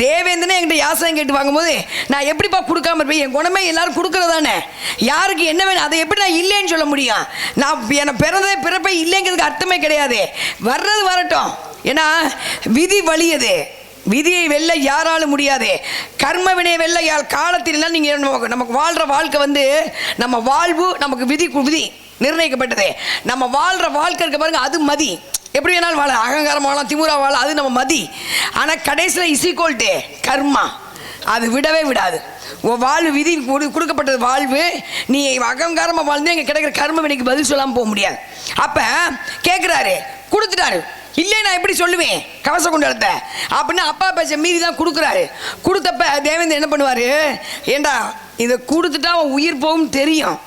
தேவேந்திரனே என்கிட்ட யாசகம் கேட்டு வாங்கும்போது நான் எப்படிப்பா கொடுக்காம இருப்பேன், என் குணமே எல்லாரும் கொடுக்குறதானே, யாருக்கு என்ன வேணும் அதை எப்படி நான் இல்லைன்னு சொல்ல முடியும். நான் என்னை பிறந்ததே பிறப்பே இல்லைங்கிறதுக்கு அர்த்தமே கிடையாது. வர்றது வரட்டும், ஏன்னா விதி வலியது, விதியை வெல்ல யாராலும் முடியாது. கர்ம வினை வெல்ல காலத்திலாம் நீங்கள் நமக்கு வாழ்கிற வாழ்க்கை வந்து நம்ம வாழ்வு நமக்கு விதி நிர்ணயிக்கப்பட்டது. நம்ம வாழ்கிற வாழ்க்கை இருக்க பாருங்க, அது மதி. எப்படி வேணாலும் வாழ, அகங்காரம் வாழலாம், திமுறா வாழ, அது நம்ம மதி. ஆனால் கடைசியில் இசிக்கோல்ட்டு கர்மா, அது விடவே விடாது. வாழ்வு விதி கொடுக்கப்பட்டது வாழ்வு, நீ அகங்காரமாக வாழ்ந்து இங்கே கிடைக்கிற கர்ம வினைக்கு பதில் சொல்லாமல் போக முடியாது. அப்போ கேட்குறாரு, கொடுத்துட்டாரு, இல்லை நான் எப்படி சொல்லுவேன் கவச குண்டலத்தை அப்படின்னு அப்பா பேச்ச மீறி தான் கொடுக்குறாரு. கொடுத்தப்ப தேவேந்திரன் என்ன பண்ணுவார், ஏண்டா இதை கொடுத்துட்டா அவன் உயிர் போகும் தெரியும்,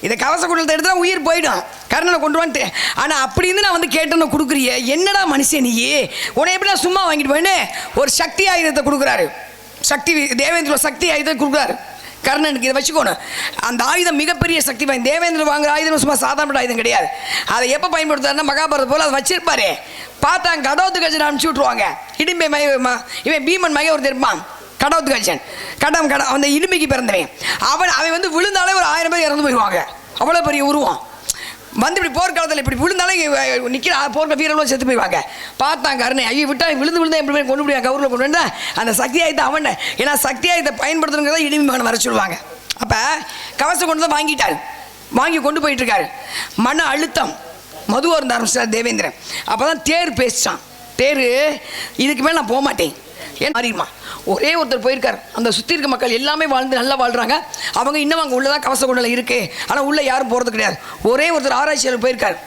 இதை கவச குண்டலத்தை எடுத்தால் உயிர் போயிடும், கர்ணனை கொண்டு வந்துட்டு. ஆனால் அப்படி இருந்து நான் வந்து கேட்டேன்னு கொடுக்குறிய, என்னடா மனுஷன் நீ, உன்னை எப்படி நான் சும்மா வாங்கிட்டு போயின்னு ஒரு சக்தி ஆயுதத்தை கொடுக்குறாரு. சக்தி தேவேந்திர சக்தி ஆயுதத்தை கொடுக்குறாரு கர்ணனுக்கு, இதை வச்சுக்கோணும். அந்த ஆயுதம் மிகப்பெரிய சக்தி வாய்ந்த. தேவேந்திரன் வாங்குற ஆயுதம் சும்மா சாதாரண ஆயுதம் கிடையாது. அதை எப்போ பயன்படுத்தாருன்னா மகாபாரத போல் அதை வச்சிருப்பாரு. பார்த்தா கடவுத்து கஜனை அனுப்பிச்சி விட்ருவாங்க. இடிம்பை இவன் பீமன் மகை ஒருத்தர் இருப்பான், கடவுத்து கஜன், அந்த இடுமைக்கு பிறந்தவன். அவன் வந்து விழுந்தாலே ஒரு 1000 பேர் இறந்து போயிடுவாங்க, அவ்வளோ பெரிய உருவம். வந்து இப்படி போர்க்காலத்தில் இப்படி விழுந்தாலே நிற்கிற போர்க்க வீரர்களும் செத்து போயிடுவாங்க. பார்த்தாங்க கர்ணன், ஐயோ விட்டா விழுந்து எப்படி கொண்டு முடியாது, கவுரில் கொண்டு வந்தா அந்த சக்தி ஆயுதத்தை அவன், ஏன்னா சக்தி ஆயுதத்தை பயன்படுத்துறதுங்கிறத இடிமை மகனை வர சொல்லுவாங்க. அப்போ கவசம் கொண்டு தான் வாங்கிட்டார், வாங்கி கொண்டு போயிட்டு இருக்காரு. மன அழுத்தம் மது அருந்த ஆரம்பிச்சார் தேவேந்திரன். அப்போ தான் தேர் பேசிட்டான். தேர் இதுக்கு மேலே நான் போக மாட்டேன் ஏன் மாறிடுமா. ஒரே ஒருத்தர் போயிருக்கார். அந்த சுற்றி இருக்க மக்கள் எல்லாமே வாழ்ந்து நல்லா வாழ்கிறாங்க. அவங்க இன்னும் அங்கே உள்ளதான் கவச குண்டலம் இருக்குது. ஆனால் உள்ளே யாரும் போகிறது கிடையாது. ஒரே ஒருத்தர் ஆராய்ச்சியாளர் போயிருக்கார்.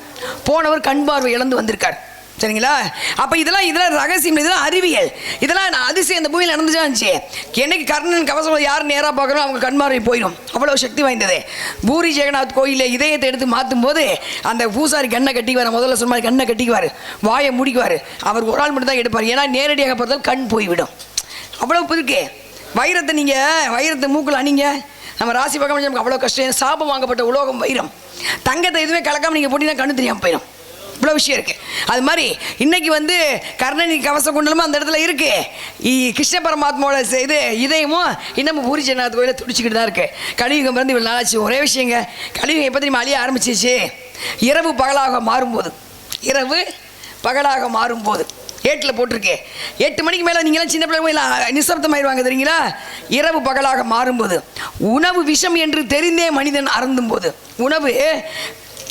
போனவர் கண் பார்வை இழந்து வந்திருக்கார். சரிங்களா? அப்போ இதெல்லாம் ரகசியம், இதெல்லாம் அறிவியல், இதெல்லாம் அதிசயம் இந்த பூமியில் நடந்துச்சா இருந்துச்சு. என்னைக்கு கர்ணன் கவசம் யார் நேராக பார்க்குறோம் அவங்க கண்மார்வை போயிடும். அவ்வளோ சக்தி வாய்ந்தது. பூரி ஜெகநாத் கோயிலில் இதயத்தை எடுத்து மாற்றும் போது அந்த பூசாரி கண்ணை கட்டிக்குவார். முதல்ல சொன்ன மாதிரி கண்ணை கட்டிக்குவார், வாயை முடிக்குவார். அவர் ஒரு ஆள் மட்டும் தான் எடுப்பார். ஏன்னா நேரடியாக பார்த்தால் கண் போய்விடும். அவ்வளோ இருக்கு. வைரத்தை மூக்கில் அணிங்க. நம்ம ராசி பக்கம் நமக்கு அவ்வளோ கஷ்டம். சாபம் வாங்கப்பட்ட உலோகம் வைரம். தங்கத்தை எதுவுமே கலக்காமல் நீங்கள் போட்டிங்கன்னா கண்ணு தெரியாமல் போயிடும். இவ்வளோ விஷயம் இருக்குது. அது மாதிரி இன்றைக்கி கர்ணனி கவச குண்டலமும் அந்த இடத்துல இருக்குது. கிருஷ்ண பரமாத்மாவோட இது இதயமும் இன்னமும் பூரி ஜெகநாத் கோயிலில் துடிச்சிக்கிட்டு தான் இருக்குது. கலியுகம் இவ்வளோ நாளாச்சு. ஒரே விஷயங்க, கலியுகம் எப்போ தெரியுமா அழிய ஆரம்பிச்சிச்சு? இரவு பகலாக மாறும்போது ஏட்டில் போட்டிருக்கே 8 மணிக்கு மேலே நீங்களாம் சின்ன பிள்ளைங்க நிசப்தமாயிருவாங்க தெரியுங்களா? இரவு பகலாக மாறும்போது, உணவு விஷம் என்று தெரிந்தே மனிதன் அருந்தும் போது. உணவு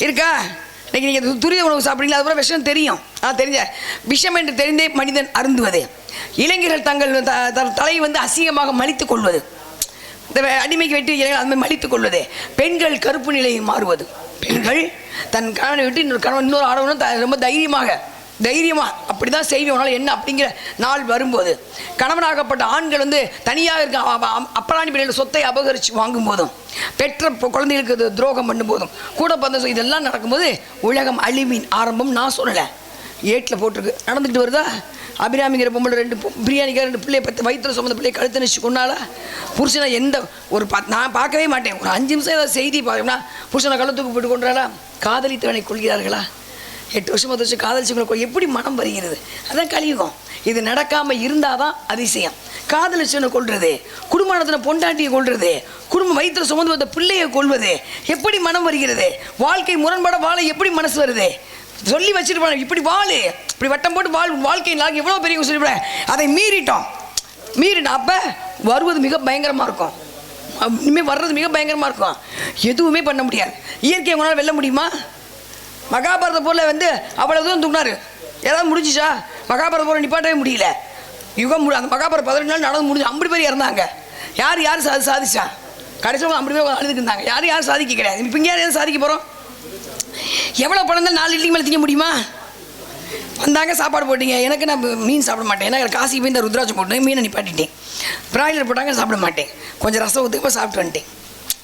இருக்கா? இன்றைக்கி நீங்கள் துரித உணவு சாப்பிட்றீங்களா? அதுபோல் விஷம் தெரியும். தெரிஞ்ச விஷம் என்று தெரிந்தே மனிதன் அருந்துவது. இளைஞர்கள் தங்கள் தலை அசிங்கமாக மலித்துக் கொள்வது. இந்த அடிமைக்கு வெட்டி இளைஞர்கள் அதுமாதிரி மலித்துக் கொள்வது. பெண்கள் கருப்பு நிலையை மாறுவது. பெண்கள் தன் கணவனை விட்டு இன்னொரு ஆடவனும் ரொம்ப தைரியமாக அப்படி தான் செய்வோம் என்ன அப்படிங்கிற நாள் வரும்போது, கணவனாகப்பட்ட ஆண்கள் தனியாக இருக்க அப்பராணி பிள்ளைகள் சொத்தை அபகரித்து வாங்கும் போதும், பெற்ற குழந்தைகளுக்கு துரோகம் பண்ணும் போதும், கூட பிறந்த இதெல்லாம் நடக்கும்போது உலகம் அழிவின் ஆரம்பம். நான் சொல்லலை, ஏட்டில் போட்டிருக்கு, நடந்துக்கிட்டு வருதா? அபிராமிங்கிற பொம்பளை 2 பிரியாணிக்கார 2 பிள்ளையை பற்றி வயிற்றுல சுமந்த பிள்ளையை கழுத்து நிச்சு கொண்டாலா? புருஷனை நான் பார்க்கவே மாட்டேன். ஒரு 5 நிமிஷம் ஏதாவது செய்தி பார்த்தோம்னா புருஷனை கழுத்துக்கு போட்டு கொண்டாலா? காதலித்தவனை கொள்கிறார்களா? 8 வருஷம் 10 வருஷம் காதலிச்சவங்களை எப்படி மனம் வருகிறது? அதான் கலியுகம். இது நடக்காமல் இருந்தால் தான் அதிசயம். காதலிச்சவனை கொள்வது, குடும்பத்தில் பொண்டாட்டியை கொள்வது, குடும்பம் வயிற்றுல சுமந்து வந்த பிள்ளையை கொள்வது, எப்படி மனம் வருகிறது? வாழ்க்கை முரண்பட வாழ எப்படி மனசு வருது? சொல்லி வச்சுருப்பாங்க, இப்படி வாழு, இப்படி வட்டம் போட்டு வாழ்க்கையின் லாக் எவ்வளோ பெரிய சொல்லிவிட. அதை மீறிட்டோம். அப்போ வருவது மிக பயங்கரமாக இருக்கும். இனிமேல் வர்றது மிக பயங்கரமாக இருக்கும். எதுவுமே பண்ண முடியாது. இயற்கை உங்களால் வெல்ல முடியுமா? மகாபாரத போரில் அவ்வளோ தூரம் தூங்கினார். ஏதாவது முடிஞ்சிச்சா? மகாபாரத போரை நிப்பாட்டவே முடியல. யுகம் அந்த மகாபாரத 18 நாள் நடந்து முடிஞ்சு 50 பேர் இறந்தாங்க. யார் சாதிச்சா? கடைசியில் 50 பேர் அழுதுக்கு இருந்தாங்க. யாரும் சாதிக்க கிடையாது. இப்போ இங்கே யாரும் சாதிக்க போகிறோம்? எவ்வளோ பணம் தான் 4 இட்லிக்கு மேலே திங்க முடியுமா? வந்தாங்க, சாப்பாடு போட்டிங்க. எனக்கு நான் மீன் சாப்பிட மாட்டேன். ஏன்னா காசிக்கு போய் இந்த ருத்ராட்சம் போட்டேன், மீனை நிப்பாட்டிட்டேன். பிராய்லர் போட்டாங்க, சாப்பிட மாட்டேன். கொஞ்சம் ரசம் ஊற்றுக்கு சாப்பிட்டு வந்துட்டேன்.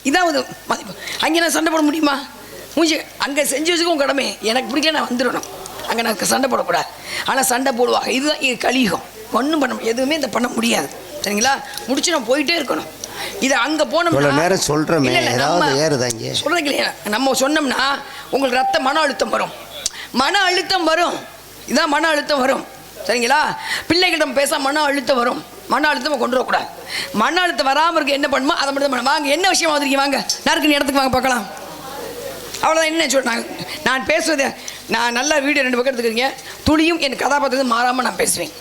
இதான் மதிப்பு. அங்கே நான் சண்டை போட முடியுமா? அங்கே செஞ்சு வச்சுக்க உங்கள் கடமை. எனக்கு பிடிக்கல, நான் வந்துடணும். அங்கே நான் சண்டை போடக்கூடாது. ஆனால் சண்டை போடுவாங்க. இதுதான் இது கலியுகம். ஒன்றும் எதுவுமே இந்த பண்ண முடியாது. சரிங்களா? முடிச்சு நான் போயிட்டே இருக்கணும். இதை அங்கே போனோம்னா நேரம் சொல்கிறோமே, சொல்கிறதுக்கு இல்லையா? நம்ம சொன்னோம்னா உங்களுக்கு மன அழுத்தம் வரும். இதான் மன அழுத்தம் வரும். சரிங்களா? பிள்ளைகளிடம் பேச மன அழுத்தம் வரும். மன அழுத்தமாக கொண்டு வரக்கூடாது. மன அழுத்தம் வராமல் இருக்க என்ன பண்ணுமோ அதை மட்டும் தான். வாங்க, என்ன விஷயம் வந்துருக்கீங்க? வாங்க, நறுக்குன்னு இடத்துக்கு வாங்க பார்க்கலாம். அவ்வளோதான். என்ன சொல்கிறாங்க? நான் பேசுவது, நான் நல்லா வீடியோ 2 பக்கம் எடுத்துக்கிறீங்க. துளியும் என் கதாபாத்திரத்தை மாறாமல் நான் பேசுவேன்.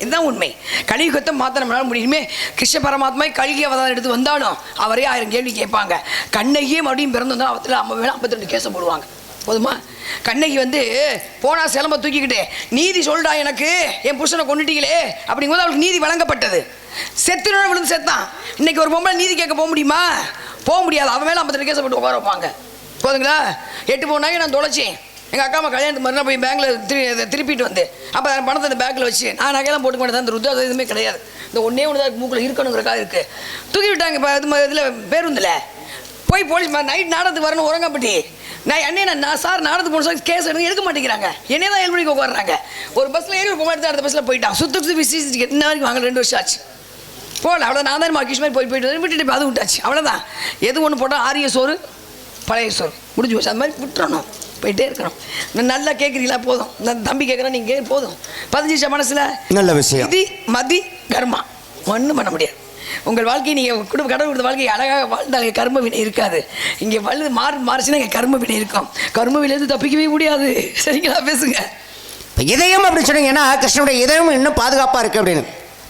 இதுதான் உண்மை. கலியுகத்தை மாற்ற நம்மளால முடியுமே. கிருஷ்ண பரமாத்மா கல்கி அவதாரம் எடுத்து வந்தாலும் அவரே 1000 கேள்வி கேட்பாங்க. கண்ணகியே மறுபடியும் பிறந்து வந்தால் அவத்தில் 52 கேஸை போடுவாங்க. போதுமா? கண்ணகி போனால் சிலம்ப தூக்கிக்கிட்டு நீதி சொல்டா, எனக்கு என் புருஷனை கொண்டுட்டீங்களே அப்படிங்கும்போது அவளுக்கு நீதி வழங்கப்பட்டது. செத்துனோட விழுந்து செத்தான். இன்னைக்கு ஒரு பொம்பளை நீதி கேட்க போக முடியுமா? போக முடியாது. அவன் மேலே 52 கேஸை போட்டு உட்கார வைப்பாங்க. போதுங்களா? 8 போனாங்க. நான் தொலைச்சேன். எங்கள் அக்கா அம்மா கல்யாணத்துக்கு மறுநாள் போய் பேங்கில் திருப்பிட்டு வந்து அப்போ பணத்தை அந்த பேக்கில் வச்சு நான் நகையெல்லாம் போட்டுக்க மாட்டேன். அந்த ருத்ராட்சம் எதுவுமே கிடையாது. இந்த ஒன்றே தான் மூக்கில் இருக்கணுங்கிறக்காக இருக்குது. தூக்கி விட்டாங்க. இப்போ இதில் பேருந்தில் போய் போலீஸ் நைட் நாடகத்துக்கு வரணும் உரங்கப்பட்டி. நான் சார் நாடகத்துக்கு போன கேஸ் எடுக்க மாட்டேங்கிறாங்க. என்னே தான் 7 மணிக்கு உட்காடுறாங்க. ஒரு பஸ்ஸில் ஏறி ஒரு பொம்மை எடுத்து அடுத்த பஸ்ஸில் போயிட்டான். சுற்றி விசிட்டு இன்ன வரைக்கும் வாங்க 2 வருஷம் ஆச்சு. போகல. அவ்வளோ நான் தான் மார்க்கிஷ் மாதிரி போயிட்டு விட்டுட்டு அது விட்டாச்சு. அவ்வளோதான். எது ஒன்று போட்டால் ஆரிய சோறு பழைய சோறு முடிஞ்சு போச்சு. அது மாதிரி விட்டுறணும், போயிட்டே இருக்கணும். நல்லா கேட்குறீங்களா? போதும். நான் தம்பி கேட்குறேன், நீங்கள் போதும். 15 மனசில் நல்ல விஷயம். இது மதி கர்மா ஒன்றும் பண்ண முடியாது. உங்கள் வாழ்க்கையை நீங்கள் கடவுள் கொடுத்த வாழ்க்கையை அழகாக வாழ்ந்தால் கர்ம வினை இருக்காது. இங்கே மாறுச்சுன்னா இங்கே கர்ம வினை இருக்கும். கர்ம வினையிலிருந்து தப்பிக்கவே முடியாது. சரிங்களா? பேசுங்க. இப்போ இதயம் அப்படின்னு சொன்னீங்க. ஏன்னா கிருஷ்ணனுடைய இதயம் இன்னும் பாதுகாப்பாக இருக்குது அப்படின்னு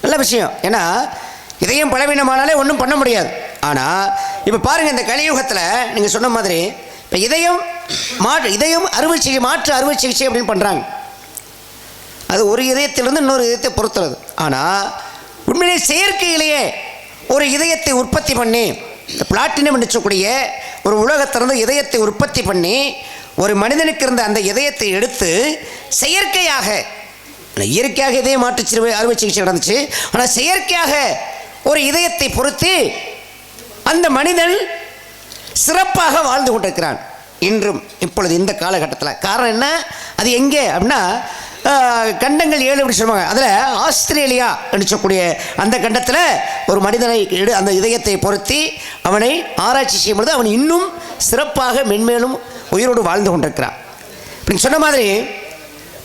நல்ல விஷயம். ஏன்னா இதயம் பலவீனமானாலே ஒன்றும் பண்ண முடியாது. ஆனால் இப்போ பாருங்கள், இந்த கலியுகத்தில் நீங்கள் சொன்ன மாதிரி இப்போ இதயம் இதயம் அறுவை சிகிச்சை, மாற்று அறுவை சிகிச்சை அப்படின்னு பண்ணுறாங்க. அது ஒரு இதயத்திலிருந்து இன்னொரு இதயத்தை பொறுத்துறது. ஆனால் உண்மையிலே செயற்கையிலேயே ஒரு இதயத்தை உற்பத்தி பண்ணி, இந்த பிளாட்டினம் என்று சொல்லக்கூடிய ஒரு உலகத்திலிருந்து இதயத்தை உற்பத்தி பண்ணி ஒரு மனிதனுக்கு இருந்த அந்த இதயத்தை எடுத்து செயற்கையாக, இயற்கையாக இதய மாற்று அறுவை சிகிச்சை நடந்துச்சு, ஆனால் செயற்கையாக ஒரு இதயத்தை பொறுத்து அந்த மனிதன் சிறப்பாக வாழ்ந்து கொண்டிருக்கிறான் இன்றும் இப்பொழுது இந்த காலகட்டத்தில். காரணம் என்ன? அது எங்கே அப்படின்னா கண்டங்கள் 7 அப்படி சொல்லுவாங்க. அதில் ஆஸ்திரேலியா என்று சொல்லக்கூடிய அந்த கண்டத்தில் ஒரு மனிதனை அந்த இதயத்தை பொருத்தி அவனை ஆராய்ச்சி செய்யும் பொழுது அவன் இன்னும் சிறப்பாக மென்மேலும் உயிரோடு வாழ்ந்து கொண்டிருக்கிறான். நீங்கள் சொன்ன மாதிரி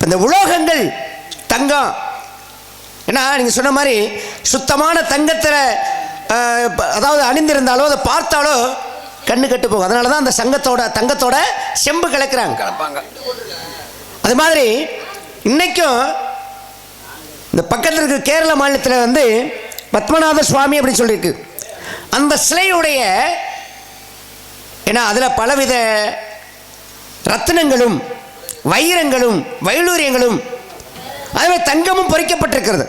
இந்த உலோகங்கள், தங்கம், ஏன்னா நீங்கள் சொன்ன மாதிரி சுத்தமான தங்கத்தில் அதாவது அணிந்திருந்தாலோ அதை பார்த்தாலோ கண்ணு கட்டு போகும். அதனால தான் அந்த தங்கத்தோட செம்பு கலப்பாங்க. அது மாதிரி இன்னைக்கும் இந்த பக்கத்தில் இருக்க கேரள மாநிலத்தில் பத்மநாத சுவாமி அப்படின்னு சொல்லியிருக்கு. அந்த சிலையுடைய, ஏன்னா அதில் பலவித ரத்தினங்களும் வைரங்களும் வைடூரியங்களும் அதுவே தங்கமும் பொறிக்கப்பட்டிருக்கிறது.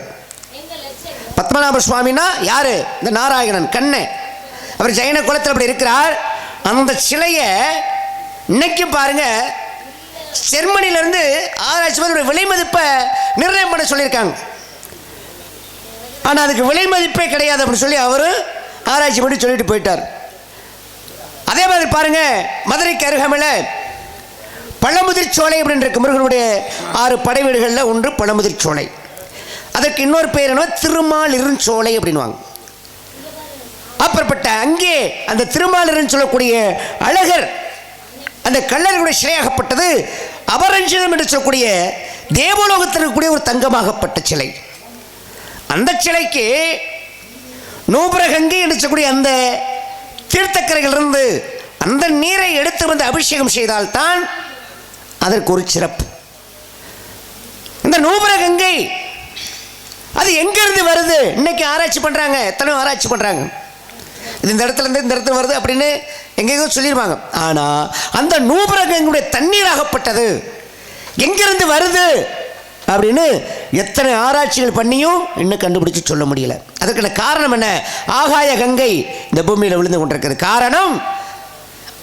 பத்மநாப சுவாமினா யாரு? இந்த நாராயணன் கண்ணை. அவர் ஜெயின குலத்தில் அப்படி இருக்கிறார். அந்த சிலையை இன்னைக்கும் பாருங்க, ஜெர்மனியிலிருந்து ஆராய்ச்சி விலை மதிப்பை நிர்ணயம் பண்ண சொல்லியிருக்காங்க. ஆனால் அதுக்கு விலை மதிப்பே கிடையாது அப்படின்னு சொல்லி அவர் ஆராய்ச்சி பண்ணி சொல்லிட்டு போயிட்டார். அதே மாதிரி பாருங்க, மதுரைக்கு அருகாமையில் பழமுதிர் சோலை அப்படின்னு இருக்கு. முருகனுடைய 6 படை வீடுகளில் ஒன்று பழமுதிர் சோலை. அதற்கு இன்னொரு பேர் என்ன? திருமாலிருஞ்சோலை அப்படின்வாங்க. அப்புறப்பட்ட அங்கே அந்த திருமாலிருன்னு சொல்லக்கூடிய அழகர் அந்த கள்ளர்களுடைய சிலையாகப்பட்டது அபரஞ்சிதம் என்று சொல்லக்கூடிய தேவலோகத்தில் இருக்கக்கூடிய ஒரு தங்கமாகப்பட்ட சிலை. அந்த சிலைக்கு நூபுரகங்கை என்று சொல்லக்கூடிய அந்த தீர்த்தக்கரைகளிலிருந்து அந்த நீரை எடுத்து வந்து அபிஷேகம் செய்தால்தான் அதற்கு ஒரு சிறப்பு. இந்த நூபுரகங்கை அது எங்கிருந்து வருது இன்னைக்கு ஆராய்ச்சி பண்றாங்க. எத்தனை ஆராய்ச்சி பண்றாங்க. இது இந்த இடத்துல இருந்து இந்த இடத்துல வருது அப்படின்னு எங்கேயோ சொல்லிடுவாங்க. ஆனா அந்த நூபுரகங்களுடைய தண்ணீராகப்பட்டது எங்கிருந்து வருது அப்படின்னு எத்தனை ஆராய்ச்சிகள் பண்ணியும் இன்னும் கண்டுபிடிச்சு சொல்ல முடியல. அதுக்கான காரணம் என்ன? ஆகாய கங்கை இந்த பூமியில் விழுந்து கொண்டிருக்கிறது. காரணம்,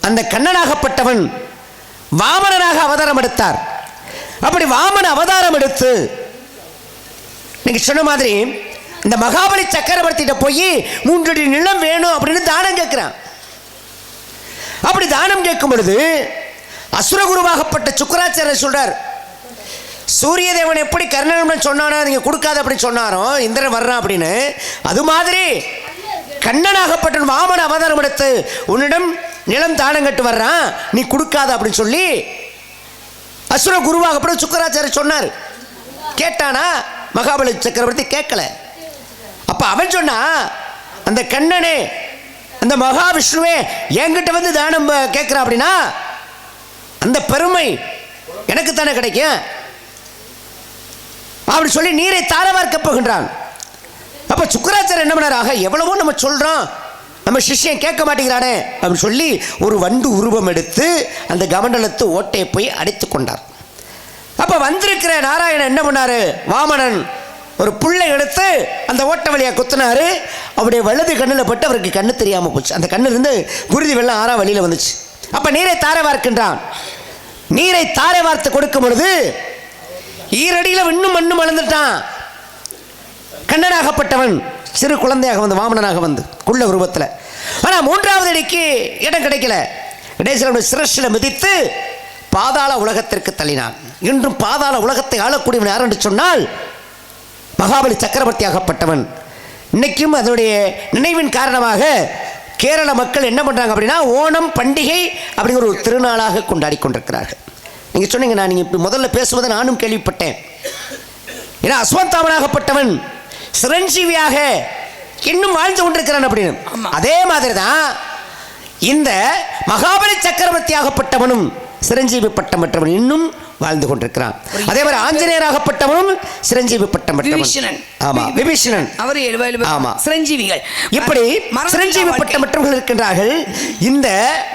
அந்த கண்ணனாகப்பட்டவன் வாமனனாக அவதாரம் எடுத்தார். அப்படி வாமன அவதாரம் எடுத்து நீங்க சொன்ன மாதிரி இந்த மகாபலி சக்கரவர்த்திட்ட போய் 3 அடி நிலம் வேணும் அப்படின்னு தானம் கேட்கிறான். அப்படி தானம் கேட்கும் பொழுது அசுரகுருவாகப்பட்ட சுக்கராச்சாரியர் சொல்றார், சூரிய தேவன் எப்படி கர்ணன் சொன்னானோ நீங்க கொடுக்காத அப்படின்னு சொன்னாரோ இந்திரன் வர்றான் அப்படின்னு, அது மாதிரி கண்ணனாகப்பட்ட வாமன அவதாரம் எடுத்து உன்னிடம் நிலம் தானம் கட்டு வர்றான், நீ கொடுக்காத அப்படின்னு சொல்லி அசுர குருவாகப்பட்ட சுக்கராச்சாரியர் சொன்னார். கேட்டானா? மகாபலி சக்கரவர்த்தி கேட்கல. அப்ப அவன் சொன்னா, அந்த கண்ணனே அந்த மகாவிஷ்ணுவே என்கிட்ட வந்து தானம் கேட்கிறான் அப்படின்னா அந்த பெருமை எனக்கு தானே கிடைக்கும் அப்படி சொல்லி நீரை தாரவார்க்க போகின்றான். அப்ப சுக்கராச்சாரியர் என்ன பண்ணாராக, எவ்வளவோ நம்ம சொல்றோம், நம்ம சிஷ்யன் கேட்க மாட்டேங்கிறானே அப்படின்னு சொல்லி ஒரு வண்டு உருவம் எடுத்து அந்த கமண்டலத்து ஓட்டையை போய் அடைத்து கொண்டார். அப்ப வந்திருக்கிற நாராயணன் என்ன பண்ணாரு, வாமனன் ஒரு புள்ளை எடுத்து அந்த ஓட்ட வழியா குத்தினாரு. அவருடைய வலது கண்ணில் பட்டு அவருக்கு கண்ணு தெரியாம போச்சு. அந்த கண்ணில் இருந்து குருதி வெள்ளம் 6 வழியில வந்துச்சு. அப்ப நீரை தாரை வார்க்கின்றான். நீரை தாரை வார்த்து கொடுக்கும் பொழுது ஈரடியில இன்னும் மண்ணும் வளர்ந்துட்டான். கண்ணனாகப்பட்டவன் சிறு குழந்தையாக வந்து வாமனனாக வந்து குள்ள உருவத்தில். ஆனா 3வது அடிக்கு இடம் கிடைக்கல. கணேசனுடைய சிரசில மிதித்து பாதாள உலகத்திற்கு தள்ளினான். இன்றும் பாதாள உலகத்தை ஆளக்கூடியவன் யார் என்று சொன்னால் மகாபலி சக்கரவர்த்தி ஆகப்பட்டவன். இன்னைக்கும் அதனுடைய நினைவின் காரணமாக கேரள மக்கள் என்ன பண்றாங்க அப்படின்னா ஓணம் பண்டிகை அப்படிங்கிற ஒரு திருநாளாக கொண்டாடி கொண்டிருக்கிறார்கள். நீங்க சொன்னீங்க, நான் நீங்க முதல்ல பேசுவதை நானும் கேள்விப்பட்டேன். ஏன்னா அஸ்வந்தாமனாகப்பட்டவன் சிரஞ்சீவியாக இன்னும் வாழ்ந்து கொண்டிருக்கிறான் அப்படின்னு. அதே மாதிரி தான் இந்த மகாபலி சக்கரவர்த்தி ஆகப்பட்டவனும் சிரஞ்சீவி பட்டம் பெற்றவன் இன்னும் வாழ்ந்து கொண்டிருக்கிறான். அதே மாதிரி ஆஞ்சநேயராகப்பட்டவனும் சிரஞ்சீவி பட்டம் பெற்றவன். ஆமா, விபீஷணன் அவர் ஆமா சிரஞ்சீவிகள். இப்படி சிரஞ்சீவி பட்டம் பெற்றவர்கள் இருக்கின்றார்கள். இந்த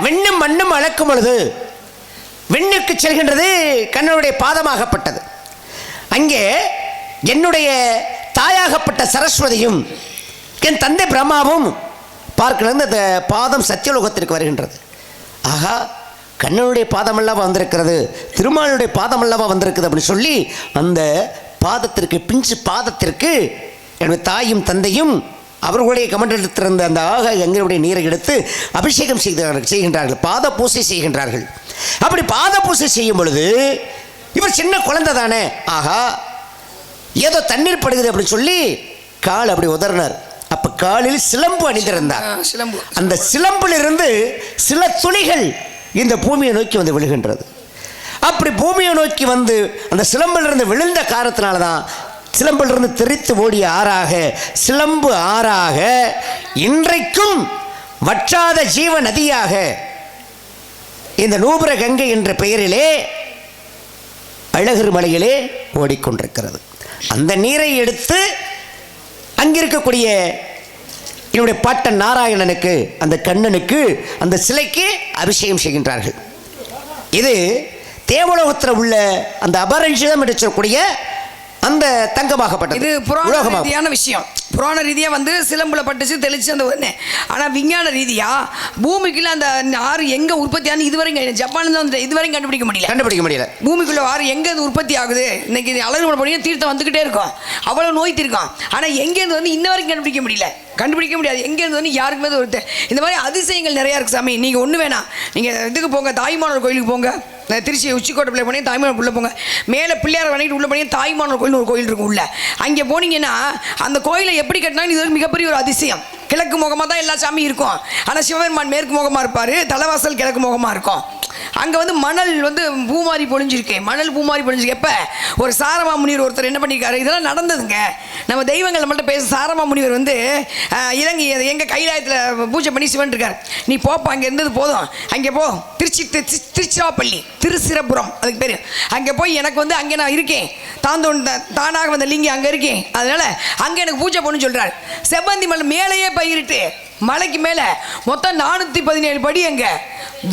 விண்ணும் மண்ணும் அளக்கும் பொழுது விண்ணுக்கு செல்கின்றது கண்ணனுடைய பாதமாகப்பட்டது. அங்கே என்னுடைய தாயாகப்பட்ட சரஸ்வதியும் என் தந்தை பிரம்மாவும் பார்க்கிறது அந்த பாதம் சத்தியலோகத்திற்கு வருகின்றது. ஆகா, கண்ணனுடைய பாதம் அல்லவா வந்திருக்கிறது, திருமாலுடைய பாதம் அல்லவா வந்திருக்குது அப்படின்னு சொல்லி அந்த பாதத்திற்கு, பிஞ்சு பாதத்திற்கு என்னுடைய தாயும் தந்தையும் அவர்களுடைய கமண்டலத்திலிருந்த அந்த கங்கையுடைய நீரை எடுத்து அபிஷேகம் செய்கின்றார்கள், பாத பூசை செய்கின்றார்கள். அப்படி பாத பூசை செய்யும் பொழுது இவர் சின்ன குழந்தை தானே, ஆகா ஏதோ தண்ணீர் படுகிறது அப்படின்னு சொல்லி கால் அப்படி உதறினார். அப்ப காலில் சிலம்பு அணிந்திருந்தார். அந்த சிலம்பிலிருந்து சில துளிகள் இந்த பூமியை நோக்கி வந்து விழுகின்றது. அப்படி பூமியை நோக்கி வந்து அந்த சிலம்பிலிருந்து விழுந்த காரணத்தினால்தான் சிலம்பிலிருந்து தெரித்து ஓடிய ஆறாக சிலம்பு ஆறாக இன்றைக்கும் வற்றாத ஜீவ நதியாக இந்த நூபுர கங்கை என்ற பெயரிலே அழகர் மலையிலே ஓடிக்கொண்டிருக்கிறது. அந்த நீரை எடுத்து அங்கிருக்கக்கூடிய என்னுடைய பாட்டன் நாராயணனுக்கு, அந்த கண்ணனுக்கு, அந்த சிலைக்கு அபிஷேகம் செய்கின்றார்கள். இது தேவலோகத்தில் உள்ள அந்த அபரஞ்சிதம் என்று சொல்லக்கூடிய அந்த தங்கமாகப்பட்டது. இது புராண ரீதியான விஷயம். புராண ரீதியா வந்து சிலம்புல பட்டுச்சு தெளிச்சு அந்த ஒன்று. ஆனால் விஞ்ஞான ரீதியா பூமிக்குள்ள அந்த ஆறு எங்க உற்பத்தியான இதுவரைக்கும் ஜப்பான்ல வந்து இதுவரைக்கும் கண்டுபிடிக்க முடியல. பூமிக்குள்ள ஆறு எங்க உற்பத்தி ஆகுது, இன்னைக்கு அழகு போனீங்கன்னா தீர்த்தம் வந்துகிட்டே இருக்கும், அவ்வளவு நோய் தீர்க்கும். ஆனால் எங்கேருந்து வந்து இன்ன வரைக்கும் கண்டுபிடிக்க முடியாது. எங்கேருந்து வந்து யாருக்குமே ஒரு இந்த மாதிரி அதிசயங்கள் நிறையா இருக்குது சாமி. நீங்கள் ஒன்று வேணாம், நீங்கள் இதுக்கு போங்க, தாய்மானவர் கோயிலுக்கு போங்க. திருச்சி உச்சிக்கோட்டை பிள்ளை போனீங்க, தாய்மானவர் உள்ளே போங்க. மேலே பிள்ளையார் வணங்கிட்டு உள்ளே போனீங்க, தாய்மானவர் கோயில் ஒரு கோயில் இருக்கும் உள்ள. அங்கே போனீங்கன்னா அந்த கோயிலை எப்படி கட்டினாலும் இது மிகப்பெரிய ஒரு அதிசயம். கிழக்கு முகமாக தான் எல்லா சாமியும் இருக்கும். ஆனால் சிவபெருமான் மேற்கு முகமாக இருப்பார், தலைவாசல் கிழக்கு முகமாக இருக்கும். அங்கே வந்து மணல் வந்து பூமாரி பொழிஞ்சிருக்கு, எப்போ ஒரு சாரமா முனிவர் ஒருத்தர் என்ன பண்ணியிருக்காரு, இதெல்லாம் நடந்ததுங்க. நம்ம தெய்வங்கள் நம்மள்ட்ட பேச சாரமா முனிவர் வந்து இலங்கை எங்கள் கைலாயத்தில் பூஜை பண்ணி சிவன் இருக்கார். நீ போப்பா, அங்கே இருந்தது போதும், அங்கே போ, திருச்சிராப்பள்ளி, திருச்சிரபுரம் அதுக்கு பேர். அங்கே போய் எனக்கு வந்து அங்கே நான் இருக்கேன், தானாக வந்த லிங்கம் அங்கே இருக்கேன், அதனால அங்கே எனக்கு பூஜை பண்ணுன்னு சொல்கிறார். செவ்வந்தி மலை மேலேயே பயிரிட்டு மலைக்கு மேலே மொத்தம் 417 படி, அங்கே